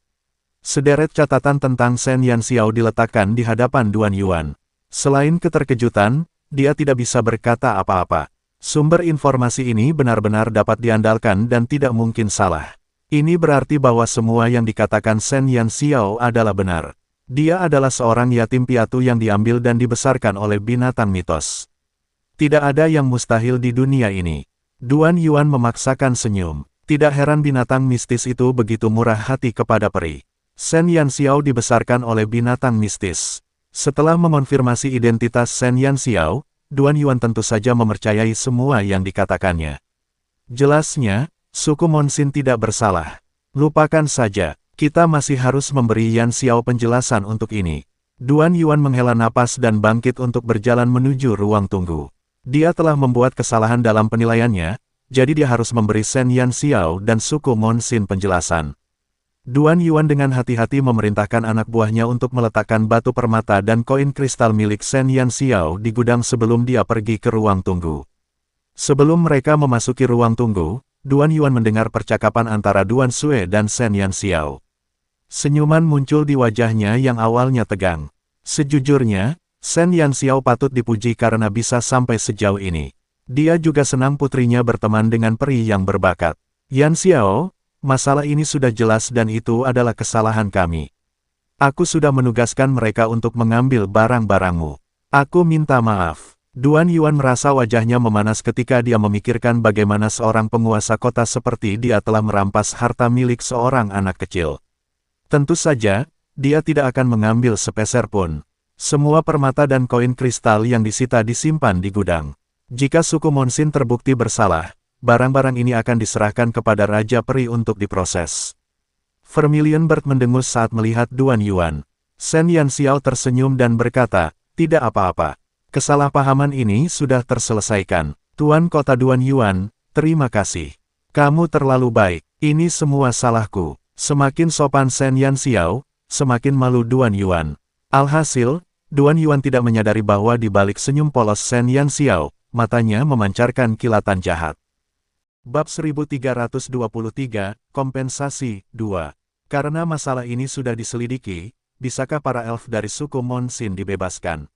Sederet catatan tentang Shen Yanxiao diletakkan di hadapan Duan Yuan. Selain keterkejutan, dia tidak bisa berkata apa-apa. Sumber informasi ini benar-benar dapat diandalkan dan tidak mungkin salah. Ini berarti bahwa semua yang dikatakan Shen Yanxiao adalah benar. Dia adalah seorang yatim piatu yang diambil dan dibesarkan oleh binatang mitos. Tidak ada yang mustahil di dunia ini. Duan Yuan memaksakan senyum. Tidak heran binatang mistis itu begitu murah hati kepada peri. Shen Yanxiao dibesarkan oleh binatang mistis. Setelah mengonfirmasi identitas Shen Yanxiao, Duan Yuan tentu saja mempercayai semua yang dikatakannya. Jelasnya, suku Monsin tidak bersalah. Lupakan saja, kita masih harus memberi Yan Xiao penjelasan untuk ini. Duan Yuan menghela napas dan bangkit untuk berjalan menuju ruang tunggu. Dia telah membuat kesalahan dalam penilaiannya, jadi dia harus memberi Shen Yan Xiao dan suku Monsin penjelasan. Duan Yuan dengan hati-hati memerintahkan anak buahnya untuk meletakkan batu permata dan koin kristal milik Shen Yan Xiao di gudang sebelum dia pergi ke ruang tunggu. Sebelum mereka memasuki ruang tunggu, Duan Yuan mendengar percakapan antara Duan Sue dan Shen Yan Xiao. Senyuman muncul di wajahnya yang awalnya tegang. Sejujurnya, Shen Yan Xiao patut dipuji karena bisa sampai sejauh ini. Dia juga senang putrinya berteman dengan peri yang berbakat. Yan Xiao, masalah ini sudah jelas dan itu adalah kesalahan kami. Aku sudah menugaskan mereka untuk mengambil barang-barangmu. Aku minta maaf. Duan Yuan merasa wajahnya memanas ketika dia memikirkan bagaimana seorang penguasa kota seperti dia telah merampas harta milik seorang anak kecil. Tentu saja, dia tidak akan mengambil sepeser pun. Semua permata dan koin kristal yang disita disimpan di gudang. Jika suku Monsin terbukti bersalah, barang-barang ini akan diserahkan kepada Raja Peri untuk diproses. Vermilion Bird mendengus saat melihat Duan Yuan. Shen Yan Xiao tersenyum dan berkata, tidak apa-apa. Kesalahpahaman ini sudah terselesaikan. Tuan Kota Duan Yuan, terima kasih. Kamu terlalu baik. Ini semua salahku. Semakin sopan Shen Yan Xiao, semakin malu Duan Yuan. Alhasil, Duan Yuan tidak menyadari bahwa di balik senyum polos Shen Yan Xiao, matanya memancarkan kilatan jahat. Bab 1323, Kompensasi 2. Karena masalah ini sudah diselidiki, bisakah para elf dari suku Monsin dibebaskan?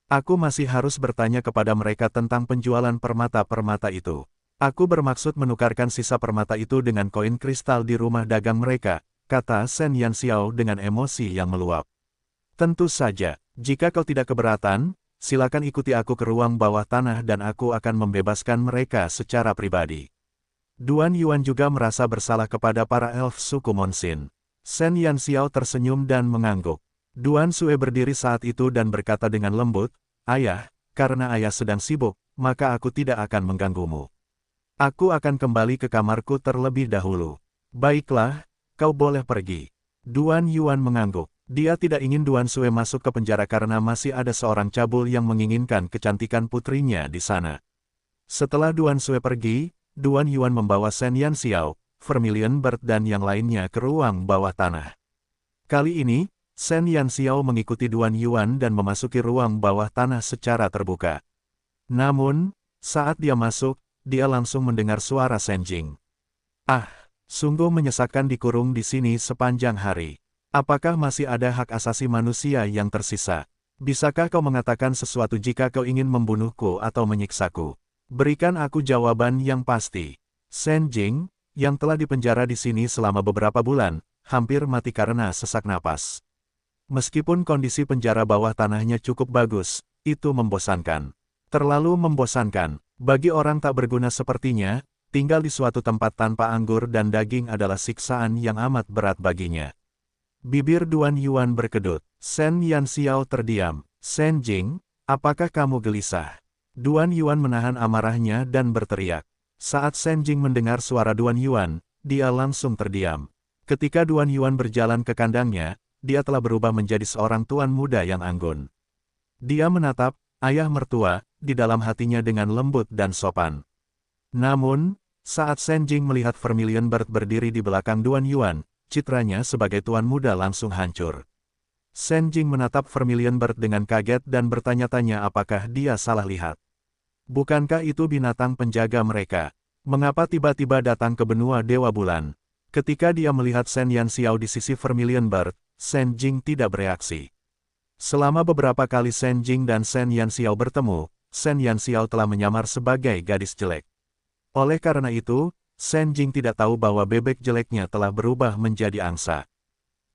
Aku masih harus bertanya kepada mereka tentang penjualan permata-permata itu. Aku bermaksud menukarkan sisa permata itu dengan koin kristal di rumah dagang mereka, kata Shen Yan Xiao dengan emosi yang meluap. Tentu saja, jika kau tidak keberatan, silakan ikuti aku ke ruang bawah tanah dan aku akan membebaskan mereka secara pribadi. Duan Yuan juga merasa bersalah kepada para elf suku Monsin. Shen Yan Xiao tersenyum dan mengangguk. Duan Sue berdiri saat itu dan berkata dengan lembut, Ayah, karena ayah sedang sibuk, maka aku tidak akan mengganggumu. Aku akan kembali ke kamarku terlebih dahulu. Baiklah, kau boleh pergi. Duan Yuan mengangguk. Dia tidak ingin Duan Sue masuk ke penjara karena masih ada seorang cabul yang menginginkan kecantikan putrinya di sana. Setelah Duan Sue pergi, Duan Yuan membawa Shen Yan Xiao, Vermilion Bird dan yang lainnya ke ruang bawah tanah. Kali ini, Shen Yan Xiao mengikuti Duan Yuan dan memasuki ruang bawah tanah secara terbuka. Namun, saat dia masuk, dia langsung mendengar suara Shen Jing. Ah, sungguh menyesakkan dikurung di sini sepanjang hari. Apakah masih ada hak asasi manusia yang tersisa? Bisakah kau mengatakan sesuatu jika kau ingin membunuhku atau menyiksaku? Berikan aku jawaban yang pasti. Shen Jing, yang telah dipenjara di sini selama beberapa bulan, hampir mati karena sesak napas. Meskipun kondisi penjara bawah tanahnya cukup bagus, itu membosankan. Terlalu membosankan. Bagi orang tak berguna sepertinya, tinggal di suatu tempat tanpa anggur dan daging adalah siksaan yang amat berat baginya. Bibir Duan Yuan berkedut. Shen Yan Xiao terdiam. Shen Jing, apakah kamu gelisah? Duan Yuan menahan amarahnya dan berteriak. Saat Shen Jing mendengar suara Duan Yuan, dia langsung terdiam. Ketika Duan Yuan berjalan ke kandangnya, dia telah berubah menjadi seorang tuan muda yang anggun. Dia menatap ayah mertua di dalam hatinya dengan lembut dan sopan. Namun, saat Shen Jing melihat Vermilion Bird berdiri di belakang Duan Yuan, citranya sebagai tuan muda langsung hancur. Shen Jing menatap Vermilion Bird dengan kaget dan bertanya-tanya apakah dia salah lihat. Bukankah itu binatang penjaga mereka? Mengapa tiba-tiba datang ke benua Dewa Bulan? Ketika dia melihat Shen Yan Xiao di sisi Vermilion Bird, Shen Jing tidak bereaksi. Selama beberapa kali Shen Jing dan Shen Yan Xiao bertemu, Shen Yan Xiao telah menyamar sebagai gadis jelek. Oleh karena itu, Shen Jing tidak tahu bahwa bebek jeleknya telah berubah menjadi angsa.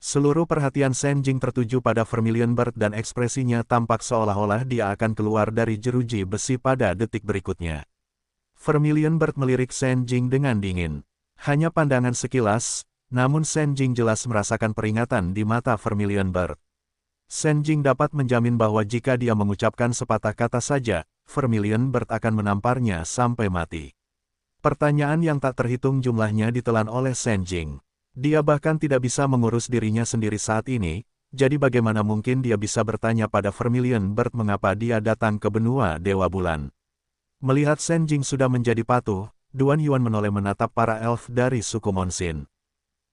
Seluruh perhatian Shen Jing tertuju pada Vermilion Bird dan ekspresinya tampak seolah-olah dia akan keluar dari jeruji besi pada detik berikutnya. Vermilion Bird melirik Shen Jing dengan dingin. Hanya pandangan sekilas, namun Shen Jing jelas merasakan peringatan di mata Vermilion Bird. Shen Jing dapat menjamin bahwa jika dia mengucapkan sepatah kata saja, Vermilion Bird akan menamparnya sampai mati. Pertanyaan yang tak terhitung jumlahnya ditelan oleh Shen Jing. Dia bahkan tidak bisa mengurus dirinya sendiri saat ini, jadi bagaimana mungkin dia bisa bertanya pada Vermilion Bird mengapa dia datang ke benua Dewa Bulan. Melihat Shen Jing sudah menjadi patuh, Duan Yuan menoleh menatap para elf dari suku Monsin.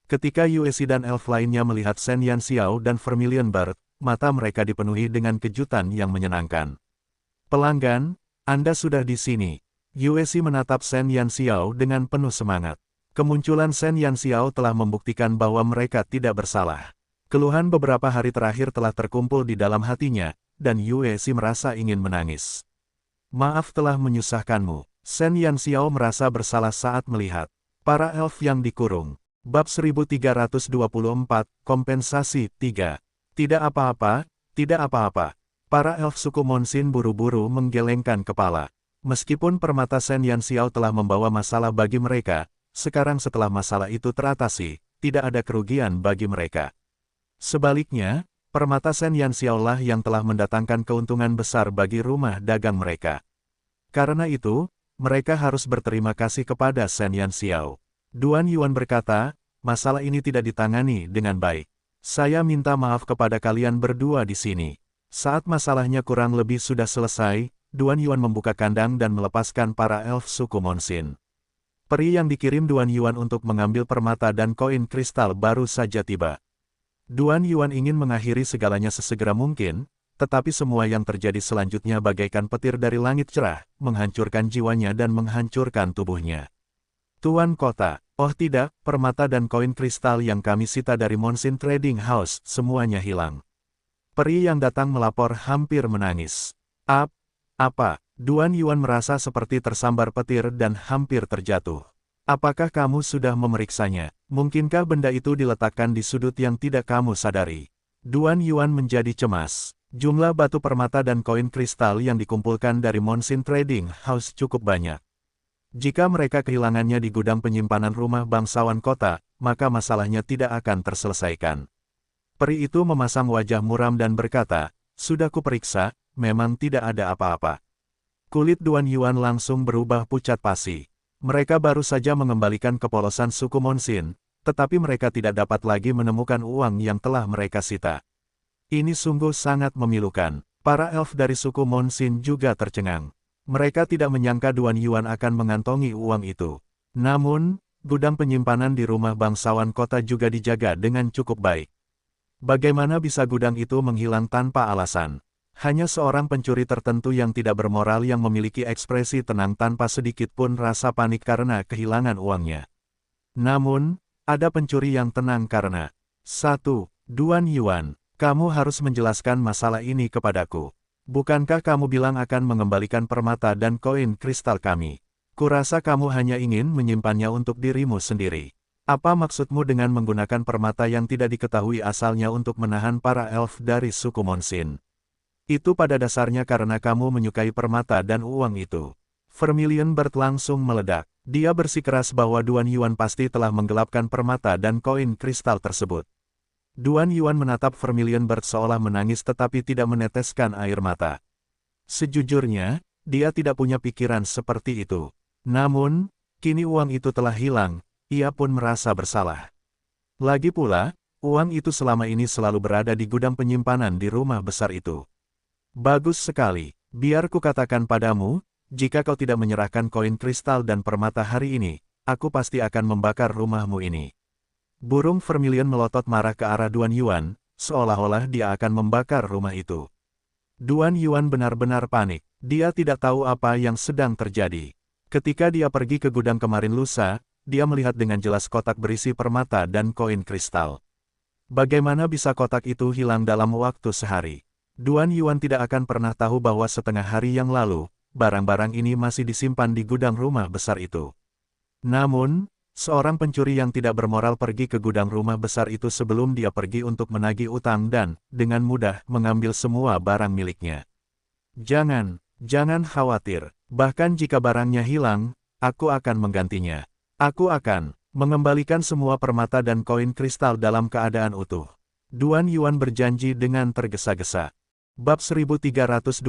Ketika Yuesi dan elf lainnya melihat Shen Yanxiao dan Vermilion Bird, mata mereka dipenuhi dengan kejutan yang menyenangkan. Pelanggan, Anda sudah di sini. Yuesi menatap Shen Yanxiao dengan penuh semangat. Kemunculan Shen Yanxiao telah membuktikan bahwa mereka tidak bersalah. Keluhan beberapa hari terakhir telah terkumpul di dalam hatinya, dan Yuesi merasa ingin menangis. Maaf telah menyusahkanmu. Shen Yanxiao merasa bersalah saat melihat para elf yang dikurung. Bab 1324, Kompensasi 3. Tidak apa-apa, tidak apa-apa. Para elf suku Monsin buru-buru menggelengkan kepala. Meskipun permata Shen Yanxiao telah membawa masalah bagi mereka, sekarang setelah masalah itu teratasi, tidak ada kerugian bagi mereka. Sebaliknya, permata Shen Yanxiao lah yang telah mendatangkan keuntungan besar bagi rumah dagang mereka. Karena itu, mereka harus berterima kasih kepada Shen Yanxiao. Duan Yuan berkata, masalah ini tidak ditangani dengan baik. Saya minta maaf kepada kalian berdua di sini. Saat masalahnya kurang lebih sudah selesai, Duan Yuan membuka kandang dan melepaskan para elf suku Monsin. Peri yang dikirim Duan Yuan untuk mengambil permata dan koin kristal baru saja tiba. Duan Yuan ingin mengakhiri segalanya sesegera mungkin, tetapi semua yang terjadi selanjutnya bagaikan petir dari langit cerah, menghancurkan jiwanya dan menghancurkan tubuhnya. Tuan Kota, oh tidak, permata dan koin kristal yang kami sita dari Monsin Trading House, semuanya hilang. Peri yang datang melapor hampir menangis. Apa? Duan Yuan merasa seperti tersambar petir dan hampir terjatuh. Apakah kamu sudah memeriksanya? Mungkinkah benda itu diletakkan di sudut yang tidak kamu sadari? Duan Yuan menjadi cemas. Jumlah batu permata dan koin kristal yang dikumpulkan dari Monsin Trading House cukup banyak. Jika mereka kehilangannya di gudang penyimpanan rumah bangsawan kota, maka masalahnya tidak akan terselesaikan. Peri itu memasang wajah muram dan berkata, sudah kuperiksa, memang tidak ada apa-apa. Kulit Duan Yuan langsung berubah pucat pasi. Mereka baru saja mengembalikan kepolosan suku Monsin, tetapi mereka tidak dapat lagi menemukan uang yang telah mereka sita. Ini sungguh sangat memilukan. Para elf dari suku Monsin juga tercengang. Mereka tidak menyangka Duan Yuan akan mengantongi uang itu. Namun, gudang penyimpanan di rumah bangsawan kota juga dijaga dengan cukup baik. Bagaimana bisa gudang itu menghilang tanpa alasan? Hanya seorang pencuri tertentu yang tidak bermoral yang memiliki ekspresi tenang tanpa sedikit pun rasa panik karena kehilangan uangnya. Namun, ada pencuri yang tenang karena 1. Duan Yuan, kamu harus menjelaskan masalah ini kepadaku. Bukankah kamu bilang akan mengembalikan permata dan koin kristal kami? Kurasa kamu hanya ingin menyimpannya untuk dirimu sendiri. Apa maksudmu dengan menggunakan permata yang tidak diketahui asalnya untuk menahan para elf dari suku Monsin? Itu pada dasarnya karena kamu menyukai permata dan uang itu. Vermilion Bird langsung meledak. Dia bersikeras bahwa Duan Yuan pasti telah menggelapkan permata dan koin kristal tersebut. Duan Yuan menatap Vermilion Bird seolah menangis tetapi tidak meneteskan air mata. Sejujurnya, dia tidak punya pikiran seperti itu. Namun, kini uang itu telah hilang, ia pun merasa bersalah. Lagi pula, uang itu selama ini selalu berada di gudang penyimpanan di rumah besar itu. Bagus sekali, biar kukatakan padamu, jika kau tidak menyerahkan koin kristal dan permata hari ini, aku pasti akan membakar rumahmu ini. Burung Vermilion melotot marah ke arah Duan Yuan, seolah-olah dia akan membakar rumah itu. Duan Yuan benar-benar panik, dia tidak tahu apa yang sedang terjadi. Ketika dia pergi ke gudang kemarin lusa, dia melihat dengan jelas kotak berisi permata dan koin kristal. Bagaimana bisa kotak itu hilang dalam waktu sehari? Duan Yuan tidak akan pernah tahu bahwa setengah hari yang lalu, barang-barang ini masih disimpan di gudang rumah besar itu. Namun, seorang pencuri yang tidak bermoral pergi ke gudang rumah besar itu sebelum dia pergi untuk menagih utang dan, dengan mudah, mengambil semua barang miliknya. Jangan khawatir, bahkan jika barangnya hilang, aku akan menggantinya. Aku akan mengembalikan semua permata dan koin kristal dalam keadaan utuh. Duan Yuan berjanji dengan tergesa-gesa. Bab 1325,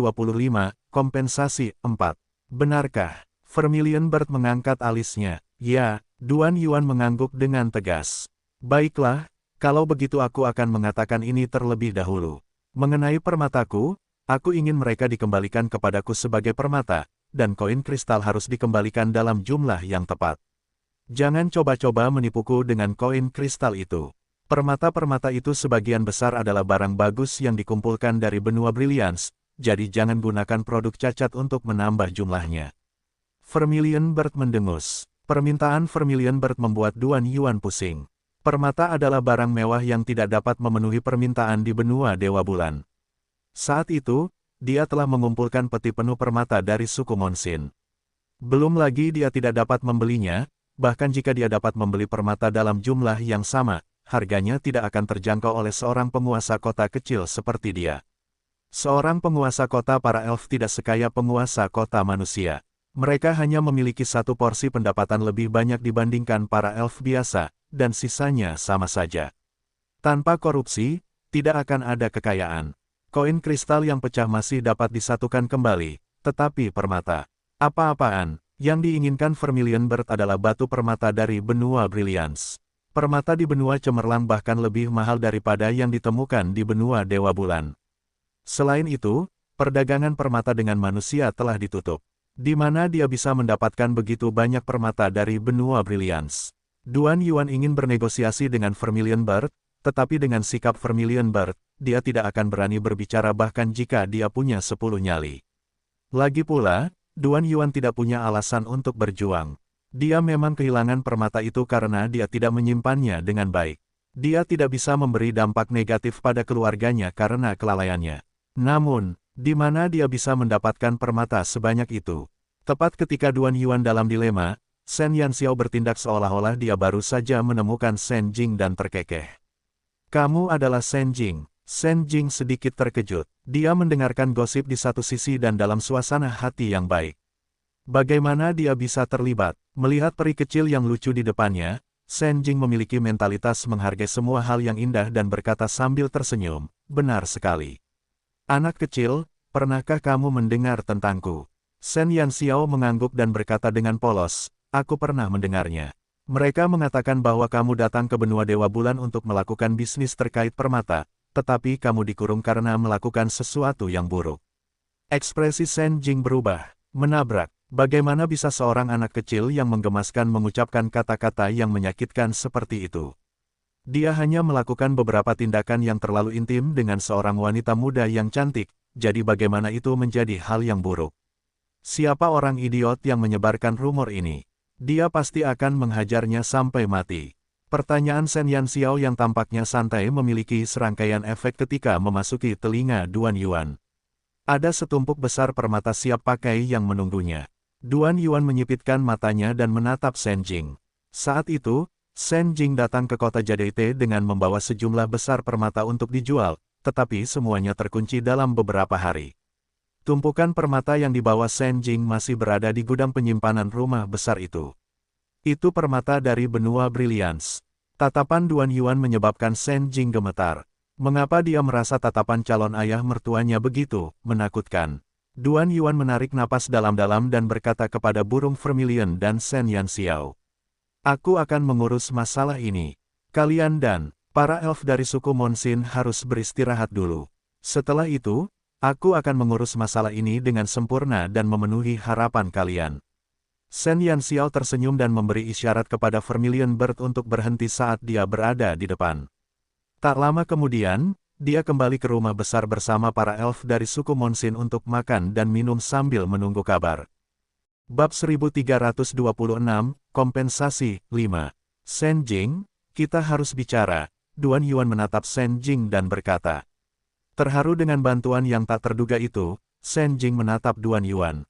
Kompensasi 4. Benarkah? Vermilion Bird mengangkat alisnya. Ya, Duan Yuan mengangguk dengan tegas. Baiklah, kalau begitu aku akan mengatakan ini terlebih dahulu. Mengenai permataku, aku ingin mereka dikembalikan kepadaku sebagai permata, dan koin kristal harus dikembalikan dalam jumlah yang tepat. Jangan coba-coba menipuku dengan koin kristal itu. Permata-permata itu sebagian besar adalah barang bagus yang dikumpulkan dari benua Brilliance, jadi jangan gunakan produk cacat untuk menambah jumlahnya. Vermilion Bird mendengus. Permintaan Vermilion Bird membuat Duan Yuan pusing. Permata adalah barang mewah yang tidak dapat memenuhi permintaan di benua Dewa Bulan. Saat itu, dia telah mengumpulkan peti penuh permata dari suku Monsin. Belum lagi dia tidak dapat membelinya, bahkan jika dia dapat membeli permata dalam jumlah yang sama, harganya tidak akan terjangkau oleh seorang penguasa kota kecil seperti dia. Seorang penguasa kota para elf tidak sekaya penguasa kota manusia. Mereka hanya memiliki satu porsi pendapatan lebih banyak dibandingkan para elf biasa, dan sisanya sama saja. Tanpa korupsi, tidak akan ada kekayaan. Koin kristal yang pecah masih dapat disatukan kembali, tetapi permata. Apa-apaan, yang diinginkan Vermilion Bird adalah batu permata dari benua Brilliance. Permata di benua Cemerlang bahkan lebih mahal daripada yang ditemukan di benua Dewa Bulan. Selain itu, perdagangan permata dengan manusia telah ditutup. Di mana dia bisa mendapatkan begitu banyak permata dari benua Brilliance. Duan Yuan ingin bernegosiasi dengan Vermilion Bird, tetapi dengan sikap Vermilion Bird, dia tidak akan berani berbicara bahkan jika dia punya 10 nyali. Lagi pula, Duan Yuan tidak punya alasan untuk berjuang. Dia memang kehilangan permata itu karena dia tidak menyimpannya dengan baik. Dia tidak bisa memberi dampak negatif pada keluarganya karena kelalaiannya. Namun, di mana dia bisa mendapatkan permata sebanyak itu? Tepat ketika Duan Yuan dalam dilema, Shen Yanxiao bertindak seolah-olah dia baru saja menemukan Shen Jing dan terkekeh. Kamu adalah Shen Jing. Shen Jing sedikit terkejut. Dia mendengarkan gosip di satu sisi dan dalam suasana hati yang baik. Bagaimana dia bisa terlibat? Melihat peri kecil yang lucu di depannya, Shen Jing memiliki mentalitas menghargai semua hal yang indah dan berkata sambil tersenyum, benar sekali. Anak kecil, pernahkah kamu mendengar tentangku? Shen Yanxiao mengangguk dan berkata dengan polos, aku pernah mendengarnya. Mereka mengatakan bahwa kamu datang ke benua Dewa Bulan untuk melakukan bisnis terkait permata, tetapi kamu dikurung karena melakukan sesuatu yang buruk. Ekspresi Shen Jing berubah, menabrak. Bagaimana bisa seorang anak kecil yang menggemaskan mengucapkan kata-kata yang menyakitkan seperti itu? Dia hanya melakukan beberapa tindakan yang terlalu intim dengan seorang wanita muda yang cantik, jadi bagaimana itu menjadi hal yang buruk? Siapa orang idiot yang menyebarkan rumor ini? Dia pasti akan menghajarnya sampai mati. Pertanyaan Shen Yanxiao yang tampaknya santai memiliki serangkaian efek ketika memasuki telinga Duan Yuan. Ada setumpuk besar permata siap pakai yang menunggunya. Duan Yuan menyipitkan matanya dan menatap Shen Jing. Saat itu, Shen Jing datang ke kota Jadaite dengan membawa sejumlah besar permata untuk dijual, tetapi semuanya terkunci dalam beberapa hari. Tumpukan permata yang dibawa Shen Jing masih berada di gudang penyimpanan rumah besar itu. Itu permata dari benua Brilliance. Tatapan Duan Yuan menyebabkan Shen Jing gemetar. Mengapa dia merasa tatapan calon ayah mertuanya begitu menakutkan? Duan Yuan menarik napas dalam-dalam dan berkata kepada burung Vermilion dan Shen Yanxiao. Aku akan mengurus masalah ini. Kalian dan para elf dari suku Monsin harus beristirahat dulu. Setelah itu, aku akan mengurus masalah ini dengan sempurna dan memenuhi harapan kalian. Shen Yanxiao tersenyum dan memberi isyarat kepada Vermilion Bird untuk berhenti saat dia berada di depan. Tak lama kemudian, dia kembali ke rumah besar bersama para elf dari suku Monsin untuk makan dan minum sambil menunggu kabar. Bab 1326, Kompensasi, 5. Shen Jing, kita harus bicara. Duan Yuan menatap Shen Jing dan berkata. Terharu dengan bantuan yang tak terduga itu, Shen Jing menatap Duan Yuan.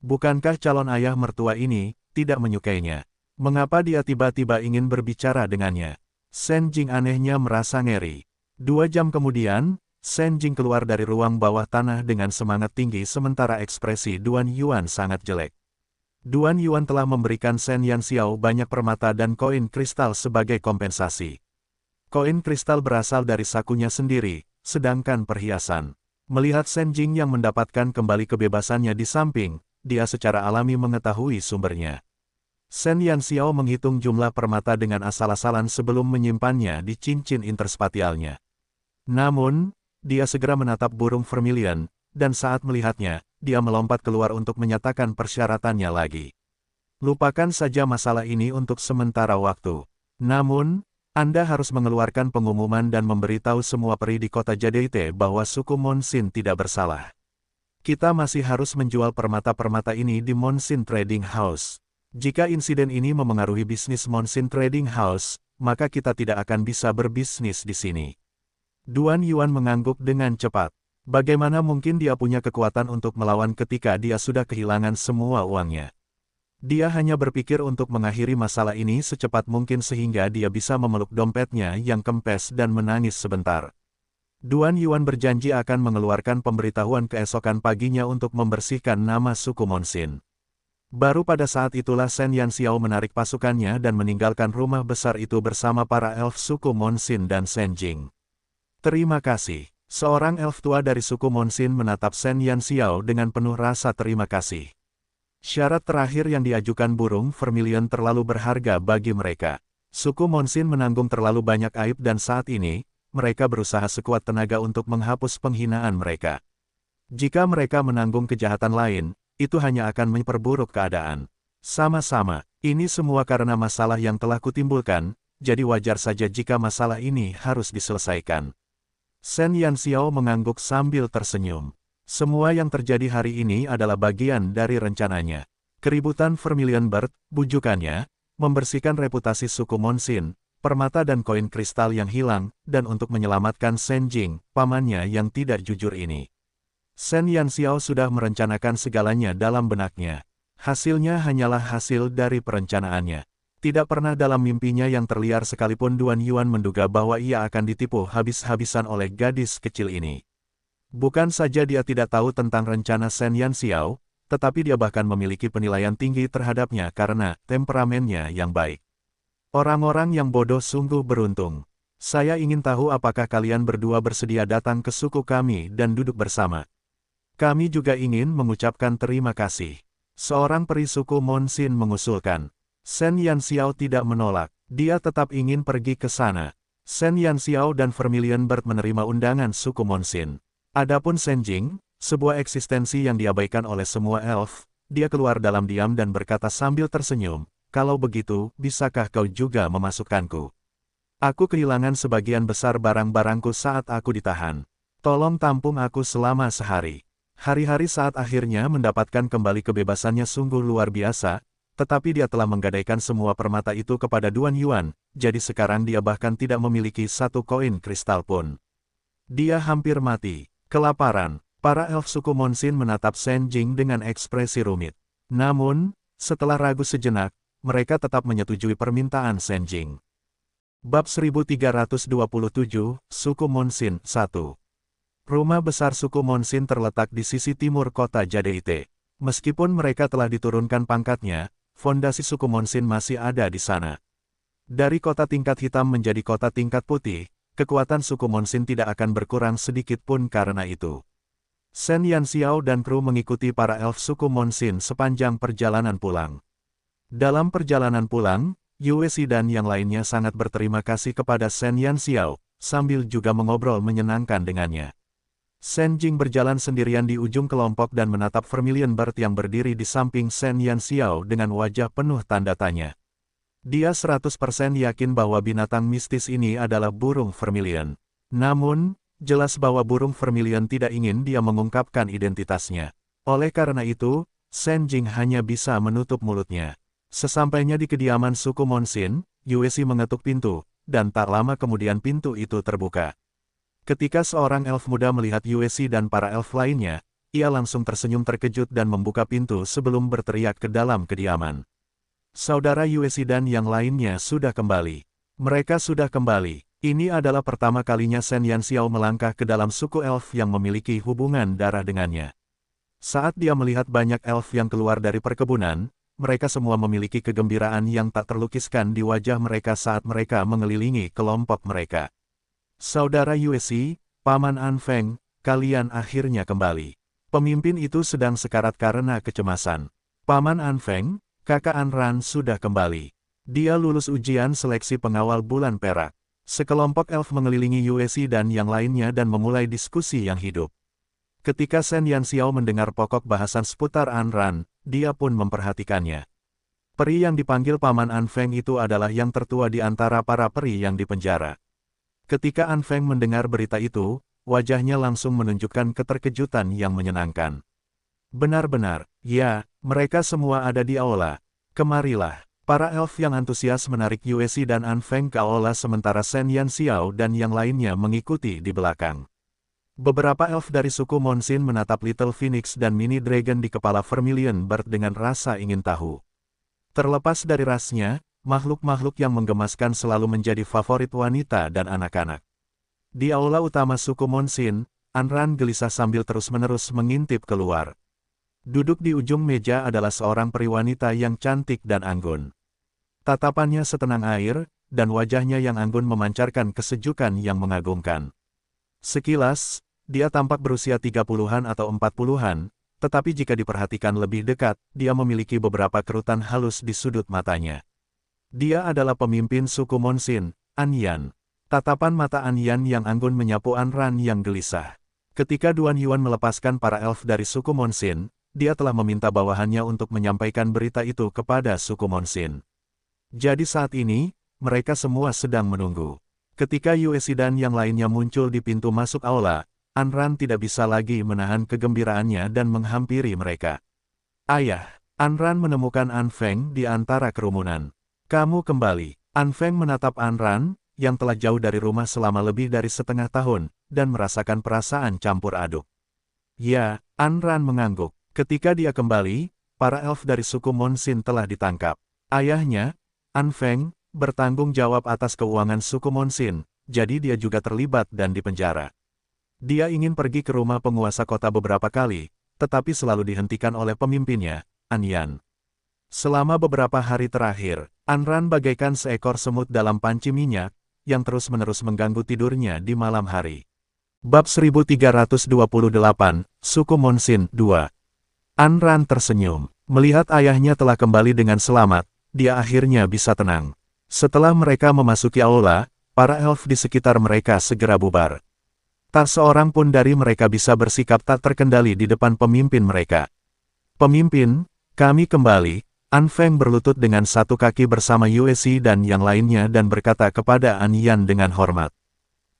Bukankah calon ayah mertua ini tidak menyukainya? Mengapa dia tiba-tiba ingin berbicara dengannya? Shen Jing anehnya merasa ngeri. 2 jam kemudian, Shen Jing keluar dari ruang bawah tanah dengan semangat tinggi sementara ekspresi Duan Yuan sangat jelek. Duan Yuan telah memberikan Shen Yanxiao banyak permata dan koin kristal sebagai kompensasi. Koin kristal berasal dari sakunya sendiri, sedangkan perhiasan. Melihat Shen Jing yang mendapatkan kembali kebebasannya di samping, dia secara alami mengetahui sumbernya. Sen Yanxiao menghitung jumlah permata dengan asal-asalan sebelum menyimpannya di cincin interspatialnya. Namun, dia segera menatap burung vermilion, dan saat melihatnya, dia melompat keluar untuk menyatakan persyaratannya lagi. Lupakan saja masalah ini untuk sementara waktu. Namun, Anda harus mengeluarkan pengumuman dan memberitahu semua peri di kota Jade bahwa suku Monsin tidak bersalah. Kita masih harus menjual permata-permata ini di Monsin Trading House. Jika insiden ini memengaruhi bisnis Monsin Trading House, maka kita tidak akan bisa berbisnis di sini. Duan Yuan mengangguk dengan cepat. Bagaimana mungkin dia punya kekuatan untuk melawan ketika dia sudah kehilangan semua uangnya? Dia hanya berpikir untuk mengakhiri masalah ini secepat mungkin sehingga dia bisa memeluk dompetnya yang kempes dan menangis sebentar. Duan Yuan berjanji akan mengeluarkan pemberitahuan keesokan paginya untuk membersihkan nama suku Monsin. Baru pada saat itulah Sen Yanxiao menarik pasukannya dan meninggalkan rumah besar itu bersama para elf suku Monsin dan Sen Jing. Terima kasih. Seorang elf tua dari suku Monsin menatap Sen Yanxiao dengan penuh rasa terima kasih. Syarat terakhir yang diajukan burung vermilion terlalu berharga bagi mereka. Suku Monsin menanggung terlalu banyak aib dan saat ini, mereka berusaha sekuat tenaga untuk menghapus penghinaan mereka. Jika mereka menanggung kejahatan lain, itu hanya akan memperburuk keadaan. Sama-sama, ini semua karena masalah yang telah kutimbulkan, jadi wajar saja jika masalah ini harus diselesaikan. Sen Yanxiao mengangguk sambil tersenyum. Semua yang terjadi hari ini adalah bagian dari rencananya. Keributan Vermilion Bird, bujukannya, membersihkan reputasi suku Monsin, permata dan koin kristal yang hilang, dan untuk menyelamatkan Sen Jing, pamannya yang tidak jujur ini. Sen Yanxiao sudah merencanakan segalanya dalam benaknya. Hasilnya hanyalah hasil dari perencanaannya. Tidak pernah dalam mimpinya yang terliar sekalipun Duan Yuan menduga bahwa ia akan ditipu habis-habisan oleh gadis kecil ini. Bukan saja dia tidak tahu tentang rencana Sen Yanxiao, tetapi dia bahkan memiliki penilaian tinggi terhadapnya karena temperamennya yang baik. Orang-orang yang bodoh sungguh beruntung. Saya ingin tahu apakah kalian berdua bersedia datang ke suku kami dan duduk bersama. Kami juga ingin mengucapkan terima kasih. Seorang peri suku Monsin mengusulkan. Sen Yanxiao tidak menolak. Dia tetap ingin pergi ke sana. Sen Yanxiao dan Vermilion Bird menerima undangan suku Monsin. Adapun Sen Jing, sebuah eksistensi yang diabaikan oleh semua elf, dia keluar dalam diam dan berkata sambil tersenyum, "Kalau begitu, bisakah kau juga memasukkanku? Aku kehilangan sebagian besar barang-barangku saat aku ditahan. Tolong tampung aku selama sehari." Hari-hari saat akhirnya mendapatkan kembali kebebasannya sungguh luar biasa, tetapi dia telah menggadaikan semua permata itu kepada Duan Yuan, jadi sekarang dia bahkan tidak memiliki satu koin kristal pun. Dia hampir mati. Kelaparan. Para elf suku Monsin menatap Sen Jing dengan ekspresi rumit. Namun, setelah ragu sejenak, mereka tetap menyetujui permintaan Sen Jing. Bab 1327, Suku Monsin 1. Rumah besar suku Monsin terletak di sisi timur kota Jade. Meskipun mereka telah diturunkan pangkatnya, fondasi suku Monsin masih ada di sana. Dari kota tingkat hitam menjadi kota tingkat putih, kekuatan suku Monsin tidak akan berkurang sedikit pun karena itu. Sen Yanxiao dan kru mengikuti para elf suku Monsin sepanjang perjalanan pulang. Dalam perjalanan pulang, Yue Si dan yang lainnya sangat berterima kasih kepada Sen Yanxiao, sambil juga mengobrol menyenangkan dengannya. Sen Jing berjalan sendirian di ujung kelompok dan menatap Vermilion Bird yang berdiri di samping Sen Yanxiao dengan wajah penuh tanda tanya. Dia 100% yakin bahwa binatang mistis ini adalah burung vermilion. Namun, jelas bahwa burung vermilion tidak ingin dia mengungkapkan identitasnya. Oleh karena itu, Sen Jing hanya bisa menutup mulutnya. Sesampainya di kediaman suku Monsin, Yue Si mengetuk pintu, dan tak lama kemudian pintu itu terbuka. Ketika seorang elf muda melihat Yue Si dan para elf lainnya, ia langsung tersenyum terkejut dan membuka pintu sebelum berteriak ke dalam kediaman. Saudara Yue Si dan yang lainnya sudah kembali. Mereka sudah kembali. Ini adalah pertama kalinya Sen Yanxiao melangkah ke dalam suku elf yang memiliki hubungan darah dengannya. Saat dia melihat banyak elf yang keluar dari perkebunan, mereka semua memiliki kegembiraan yang tak terlukiskan di wajah mereka saat mereka mengelilingi kelompok mereka. Saudara Yue Si, Paman An Feng, kalian akhirnya kembali. Pemimpin itu sedang sekarat karena kecemasan. Paman An Feng, kakak An Ran sudah kembali. Dia lulus ujian seleksi pengawal bulan perak. Sekelompok elf mengelilingi Yuesi dan yang lainnya dan memulai diskusi yang hidup. Ketika Shen Yanxiao mendengar pokok bahasan seputar An Ran, dia pun memperhatikannya. Peri yang dipanggil Paman An Feng itu adalah yang tertua di antara para peri yang dipenjara. Ketika An Feng mendengar berita itu, wajahnya langsung menunjukkan keterkejutan yang menyenangkan. Benar-benar, ya, mereka semua ada di aula. Kemarilah. Para elf yang antusias menarik Yuesi dan An Feng ke aula sementara Shen Yanxiao dan yang lainnya mengikuti di belakang. Beberapa elf dari suku Monsin menatap Little Phoenix dan Mini Dragon di kepala Vermilion Bird dengan rasa ingin tahu. Terlepas dari rasnya, makhluk-makhluk yang menggemaskan selalu menjadi favorit wanita dan anak-anak. Di aula utama suku Monsin, An Ran gelisah sambil terus-menerus mengintip keluar. Duduk di ujung meja adalah seorang peri wanita yang cantik dan anggun. Tatapannya setenang air, dan wajahnya yang anggun memancarkan kesejukan yang mengagumkan. Sekilas, dia tampak berusia 30-an atau 40-an, tetapi jika diperhatikan lebih dekat, dia memiliki beberapa kerutan halus di sudut matanya. Dia adalah pemimpin suku Monsin, An Yan. Tatapan mata An Yan yang anggun menyapu An Ran yang gelisah. Ketika Duan Yuan melepaskan para elf dari suku Monsin, dia telah meminta bawahannya untuk menyampaikan berita itu kepada suku Monsin. Jadi saat ini, mereka semua sedang menunggu. Ketika Yuesi dan yang lainnya muncul di pintu masuk aula, An Ran tidak bisa lagi menahan kegembiraannya dan menghampiri mereka. Ayah, An Ran menemukan An Feng di antara kerumunan. Kamu kembali. An Feng menatap An Ran, yang telah jauh dari rumah selama lebih dari setengah tahun, dan merasakan perasaan campur aduk. Ya, An Ran mengangguk. Ketika dia kembali, para elf dari suku Monsin telah ditangkap. Ayahnya, An Feng, bertanggung jawab atas keuangan suku Monsin, jadi dia juga terlibat dan dipenjara. Dia ingin pergi ke rumah penguasa kota beberapa kali, tetapi selalu dihentikan oleh pemimpinnya, An Yan. Selama beberapa hari terakhir, An Ran bagaikan seekor semut dalam panci minyak, yang terus-menerus mengganggu tidurnya di malam hari. Bab 1328, Suku Monsin 2. An Ran tersenyum. Melihat ayahnya telah kembali dengan selamat, dia akhirnya bisa tenang. Setelah mereka memasuki aula, para elf di sekitar mereka segera bubar. Tak seorang pun dari mereka bisa bersikap tak terkendali di depan pemimpin mereka. Pemimpin, kami kembali. An Feng berlutut dengan satu kaki bersama Yuesi dan yang lainnya dan berkata kepada An Yan dengan hormat.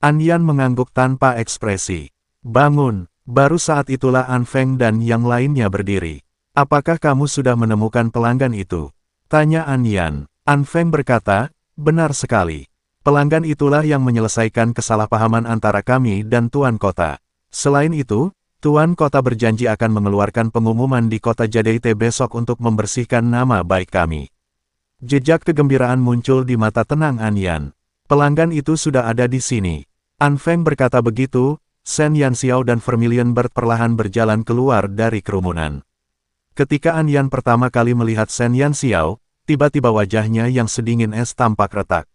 An Yan mengangguk tanpa ekspresi. Bangun. Baru saat itulah An Feng dan yang lainnya berdiri. Apakah kamu sudah menemukan pelanggan itu? Tanya An Yan. An Feng berkata, benar sekali. Pelanggan itulah yang menyelesaikan kesalahpahaman antara kami dan Tuan Kota. Selain itu, Tuan Kota berjanji akan mengeluarkan pengumuman di kota Jadeite besok untuk membersihkan nama baik kami. Jejak kegembiraan muncul di mata tenang An Yan. Pelanggan itu sudah ada di sini. An Feng berkata begitu, Shen Yanxiao dan Vermilion Bird perlahan berjalan keluar dari kerumunan. Ketika An Yan pertama kali melihat Shen Yanxiao, tiba-tiba wajahnya yang sedingin es tampak retak.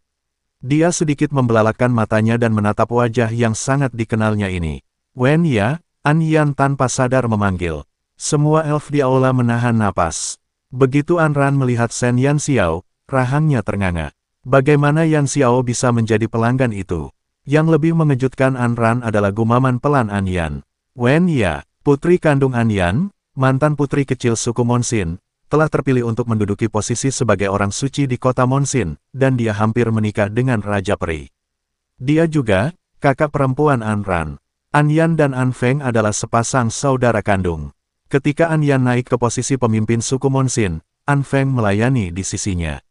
Dia sedikit membelalakkan matanya dan menatap wajah yang sangat dikenalnya ini. Wen ya, An Yan tanpa sadar memanggil. Semua elf di aula menahan napas. Begitu An Ran melihat Shen Yanxiao, rahangnya ternganga. Bagaimana Yanxiao bisa menjadi pelanggan itu? Yang lebih mengejutkan An Ran adalah gumaman pelan An Yan. Wen ya, putri kandung An Yan, mantan putri kecil suku Monsin, telah terpilih untuk menduduki posisi sebagai orang suci di kota Monsin, dan dia hampir menikah dengan Raja Peri. Dia juga, kakak perempuan An Ran. An Yan dan An Feng adalah sepasang saudara kandung. Ketika An Yan naik ke posisi pemimpin suku Monsin, An Feng melayani di sisinya.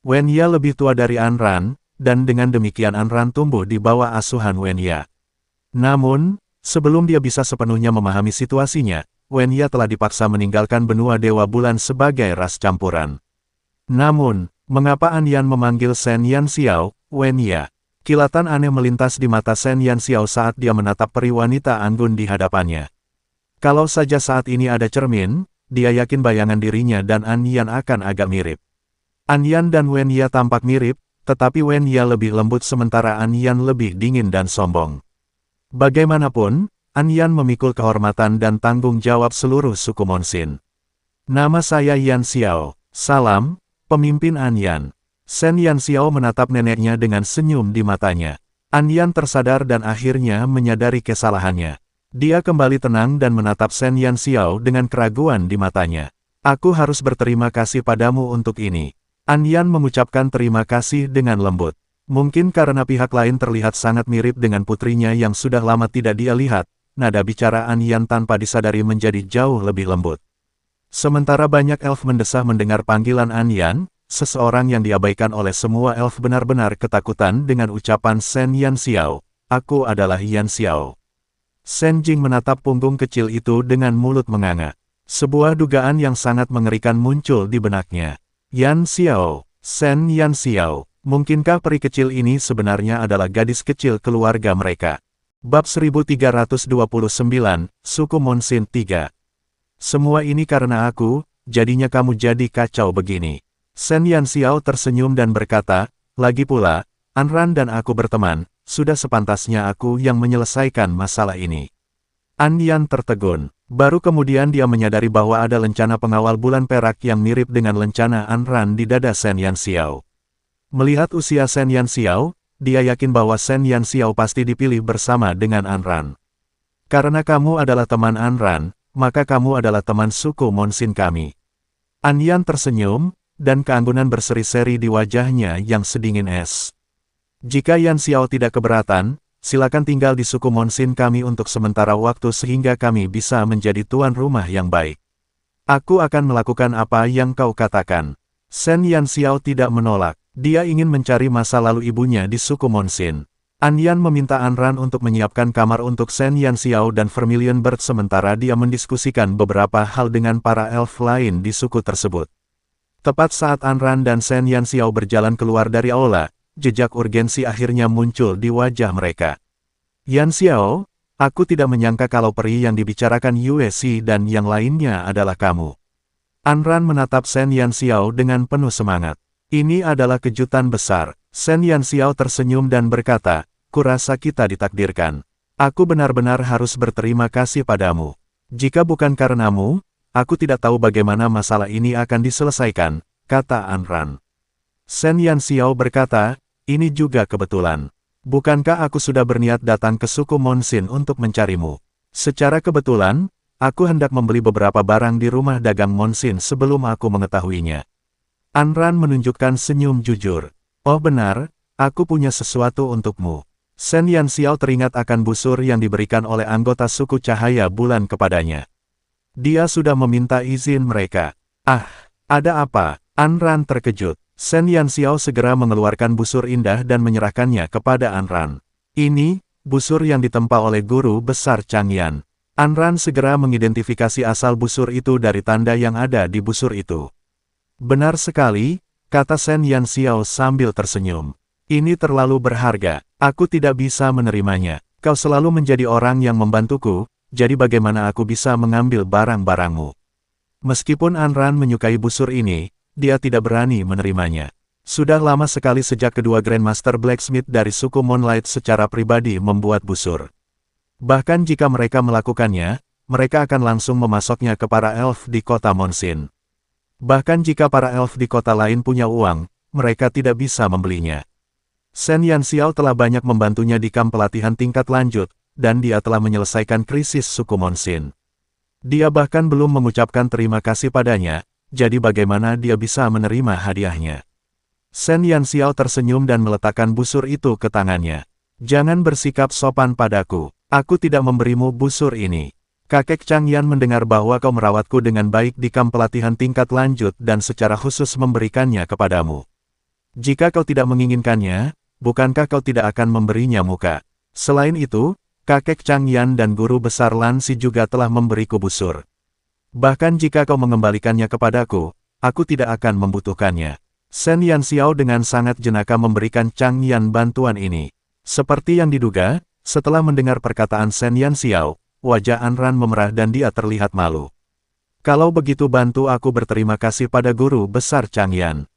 Wen ya lebih tua dari An Ran, dan dengan demikian An Ran tumbuh di bawah asuhan Wen ya. Namun, sebelum dia bisa sepenuhnya memahami situasinya, Wen ya telah dipaksa meninggalkan benua Dewa Bulan sebagai ras campuran. Namun, mengapa An Yan memanggil Shen Yanxiao, Wen ya? Kilatan aneh melintas di mata Shen Yanxiao saat dia menatap peri wanita anggun di hadapannya. Kalau saja saat ini ada cermin, dia yakin bayangan dirinya dan An Yan akan agak mirip. An Yan dan Wen ya tampak mirip, tetapi Wen ya lebih lembut sementara An Yan lebih dingin dan sombong. Bagaimanapun, An Yan memikul kehormatan dan tanggung jawab seluruh suku Monsin. Nama saya Yan Xiao. Salam, pemimpin An Yan. Sen Yan Xiao menatap neneknya dengan senyum di matanya. An Yan tersadar dan akhirnya menyadari kesalahannya. Dia kembali tenang dan menatap Sen Yan Xiao dengan keraguan di matanya. Aku harus berterima kasih padamu untuk ini. An Yan mengucapkan terima kasih dengan lembut. Mungkin karena pihak lain terlihat sangat mirip dengan putrinya yang sudah lama tidak dia lihat, nada bicara An Yan tanpa disadari menjadi jauh lebih lembut. Sementara banyak elf mendesah mendengar panggilan An Yan, seseorang yang diabaikan oleh semua elf benar-benar ketakutan dengan ucapan Sen Yan Xiao. Aku adalah Yan Xiao. Sen Jing menatap punggung kecil itu dengan mulut menganga. Sebuah dugaan yang sangat mengerikan muncul di benaknya. Yan Xiao, Sen Yan Xiao, mungkinkah peri kecil ini sebenarnya adalah gadis kecil keluarga mereka? Bab 1329, Suku Monsin 3. Semua ini karena aku, jadinya kamu jadi kacau begini. Sen Yan Xiao tersenyum dan berkata, lagi pula, Anran dan aku berteman, sudah sepantasnya aku yang menyelesaikan masalah ini. An Yan tertegun. Baru kemudian dia menyadari bahwa ada lencana pengawal bulan perak yang mirip dengan lencana Anran di dada Sen Yan Xiao. Melihat usia Sen Yan Xiao, dia yakin bahwa Sen Yan Xiao pasti dipilih bersama dengan Anran. Karena kamu adalah teman Anran, maka kamu adalah teman suku Monsin kami. An Yan tersenyum, dan keanggunan berseri-seri di wajahnya yang sedingin es. Jika Yan Xiao tidak keberatan, silakan tinggal di suku Monsin kami untuk sementara waktu sehingga kami bisa menjadi tuan rumah yang baik. Aku akan melakukan apa yang kau katakan. Sen Yan Xiao tidak menolak. Dia ingin mencari masa lalu ibunya di suku Monsin. An Yan meminta Anran untuk menyiapkan kamar untuk Sen Yan Xiao dan Vermilion Bird sementara dia mendiskusikan beberapa hal dengan para elf lain di suku tersebut. Tepat saat Anran dan Sen Yan Xiao berjalan keluar dari aula, jejak urgensi akhirnya muncul di wajah mereka. Yan Xiao, aku tidak menyangka kalau peri yang dibicarakan Yue Xi dan yang lainnya adalah kamu. Anran menatap Sen Yan Xiao dengan penuh semangat. Ini adalah kejutan besar. Sen Yan Xiao tersenyum dan berkata, kurasa kita ditakdirkan. Aku benar-benar harus berterima kasih padamu. Jika bukan karenamu, aku tidak tahu bagaimana masalah ini akan diselesaikan, kata Anran. Sen Yan Xiao berkata, ini juga kebetulan. Bukankah aku sudah berniat datang ke suku Monsin untuk mencarimu? Secara kebetulan, aku hendak membeli beberapa barang di rumah dagang Monsin sebelum aku mengetahuinya. Anran menunjukkan senyum jujur. Oh benar, aku punya sesuatu untukmu. Sen Yan Xiao teringat akan busur yang diberikan oleh anggota suku Cahaya Bulan kepadanya. Dia sudah meminta izin mereka. Ah, ada apa? Anran terkejut. Sen Yan Xiao segera mengeluarkan busur indah dan menyerahkannya kepada Anran. Ini, busur yang ditempa oleh guru besar Changyan. Anran segera mengidentifikasi asal busur itu dari tanda yang ada di busur itu. Benar sekali, kata Sen Yan Xiao sambil tersenyum. Ini terlalu berharga, aku tidak bisa menerimanya. Kau selalu menjadi orang yang membantuku, jadi bagaimana aku bisa mengambil barang-barangmu? Meskipun Anran menyukai busur ini, dia tidak berani menerimanya. Sudah lama sekali sejak kedua Grandmaster Blacksmith dari suku Moonlight secara pribadi membuat busur. Bahkan jika mereka melakukannya, mereka akan langsung memasoknya ke para elf di kota Monsin. Bahkan jika para elf di kota lain punya uang, mereka tidak bisa membelinya. Sen Yan Xiao telah banyak membantunya di kamp pelatihan tingkat lanjut, dan dia telah menyelesaikan krisis suku Monsin. Dia bahkan belum mengucapkan terima kasih padanya, jadi bagaimana dia bisa menerima hadiahnya. Sen Yan Xiao tersenyum dan meletakkan busur itu ke tangannya. Jangan bersikap sopan padaku, aku tidak memberimu busur ini. Kakek Changyan mendengar bahwa kau merawatku dengan baik di kamp pelatihan tingkat lanjut dan secara khusus memberikannya kepadamu. Jika kau tidak menginginkannya, bukankah kau tidak akan memberinya muka? Selain itu, kakek Changyan dan guru besar Lan Si juga telah memberiku busur. Bahkan jika kau mengembalikannya kepadaku, aku tidak akan membutuhkannya. Sen Yan Xiao dengan sangat jenaka memberikan Changyan bantuan ini. Seperti yang diduga, setelah mendengar perkataan Sen Yan Xiao, wajah Anran memerah dan dia terlihat malu. Kalau begitu bantu aku berterima kasih pada guru besar Changyan.